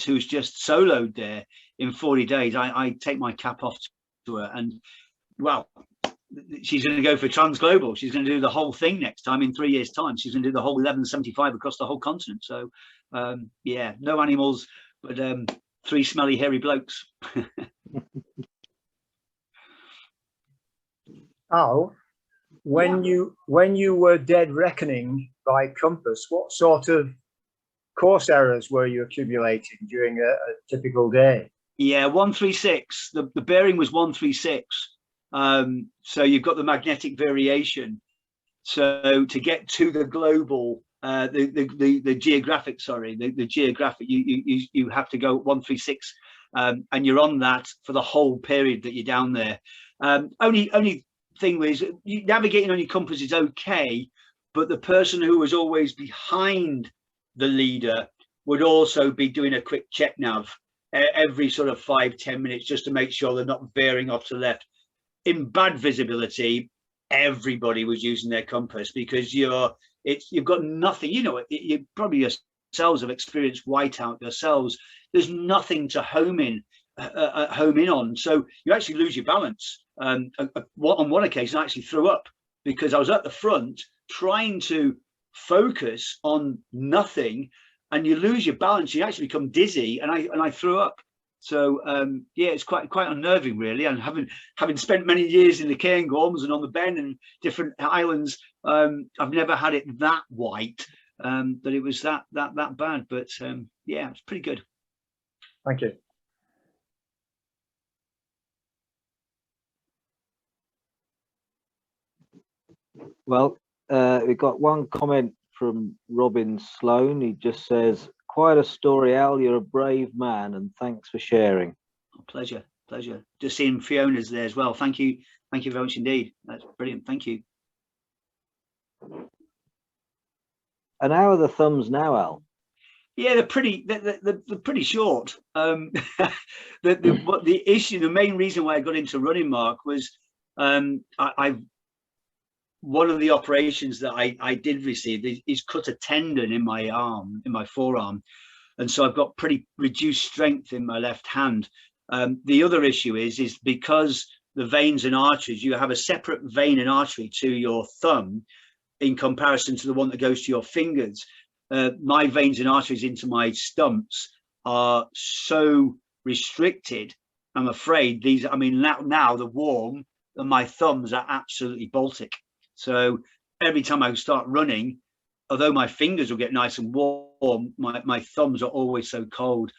who's just soloed there in 40 days, I take my cap off to her, and well, she's going to go for Transglobal. She's going to do the whole thing next time in 3 years' time. She's going to do the whole 1175 across the whole continent. So yeah, no animals, but 3 smelly hairy blokes. Al, when you were dead reckoning by compass, what sort of course errors were you accumulating during a typical day? Yeah, 136. The bearing was 136. So you've got the magnetic variation. So to get to the global, the geographic, sorry, the geographic, you have to go 136, and you're on that for the whole period that you're down there. Only thing was, navigating on your compass is okay, but the person who was always behind the leader would also be doing a quick check nav every sort of 5-10 minutes, just to make sure they're not veering off to the left. In bad visibility, everybody was using their compass, because you've got nothing. You know, you probably yourselves have experienced whiteout yourselves. There's nothing to home in on, so you actually lose your balance. On one occasion, I actually threw up because I was at the front trying to focus on nothing, and you lose your balance. You actually become dizzy, and I threw up. So yeah, it's quite unnerving, really. And having spent many years in the Cairngorms and on the Ben and different islands, I've never had it that white. that it was that bad. But yeah, it's pretty good. Thank you. Well, we've got one comment from Robin Sloan. He just says, "Quite a story, Al. You're a brave man, and thanks for sharing." Oh, pleasure. Just seeing Fiona's there as well. Thank you very much indeed. That's brilliant. Thank you. And how are the thumbs now, Al? Yeah, they're pretty short. The issue, the main reason why I got into running, Mark, was one of the operations that I did receive is cut a tendon in my arm, in my forearm, and so I've got pretty reduced strength in my left hand. The other issue is because the veins and arteries, you have a separate vein and artery to your thumb in comparison to the one that goes to your fingers. My veins and arteries into my stumps are so restricted. I'm afraid these, I mean, now the warm and my thumbs are absolutely Baltic. So every time I start running, although my fingers will get nice and warm, my thumbs are always so cold.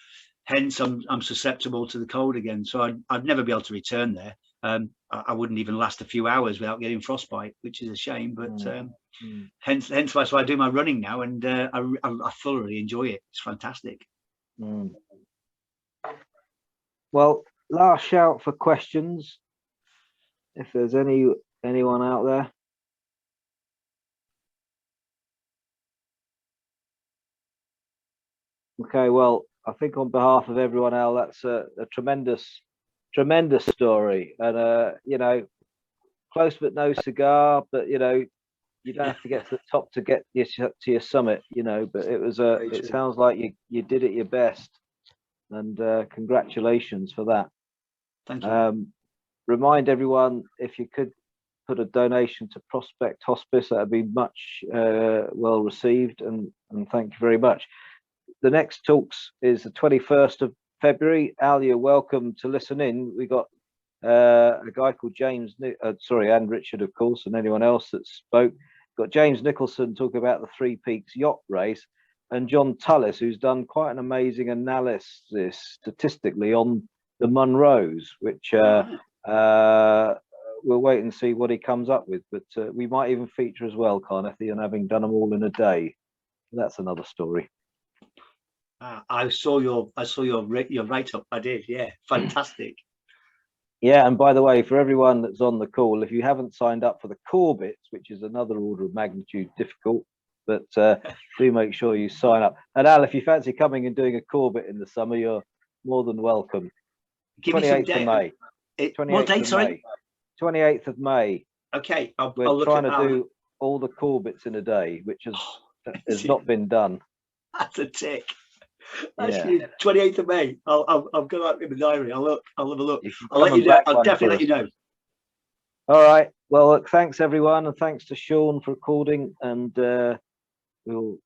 Hence, I'm susceptible to the cold again. So I'd never be able to return there. I wouldn't even last a few hours without getting frostbite, which is a shame. But hence that's why I do my running now, and I thoroughly enjoy it. It's fantastic. Well, last shout for questions. If there's anyone out there. Okay, well, I think on behalf of everyone, Al, that's a tremendous story, and you know, close but no cigar. But you know, you don't have to get to the top to get to your summit. You know, but it was it sounds like you did it your best, and congratulations for that. Thank you. Remind everyone, if you could put a donation to Prospect Hospice, that would be much well received, and thank you very much. The next talks is the 21st of February. Al, you're welcome to listen in. We got a guy called James, and Richard, of course, and anyone else that spoke. Got James Nicholson talking about the Three Peaks yacht race, and John Tullis, who's done quite an amazing analysis statistically on the Munros, which we'll wait and see what he comes up with. But we might even feature as well, Carnethy, and having done them all in a day. That's another story. I saw your write-up. I did, yeah, fantastic. Yeah, and by the way, for everyone that's on the call, if you haven't signed up for the Corbets, which is another order of magnitude difficult, but do make sure you sign up. And Al, if you fancy coming and doing a Corbett in the summer, you're more than welcome. 28th of May. What date? Sorry. 28th of May. Okay, we're trying to do all the Corbets in a day, which has not been done. That's a tick. Actually, 28th of May. I'll go out in the diary. I'll have a look. I'll let you know. I'll definitely let you know. All right. Well, look, thanks everyone, and thanks to Sean for recording. And we'll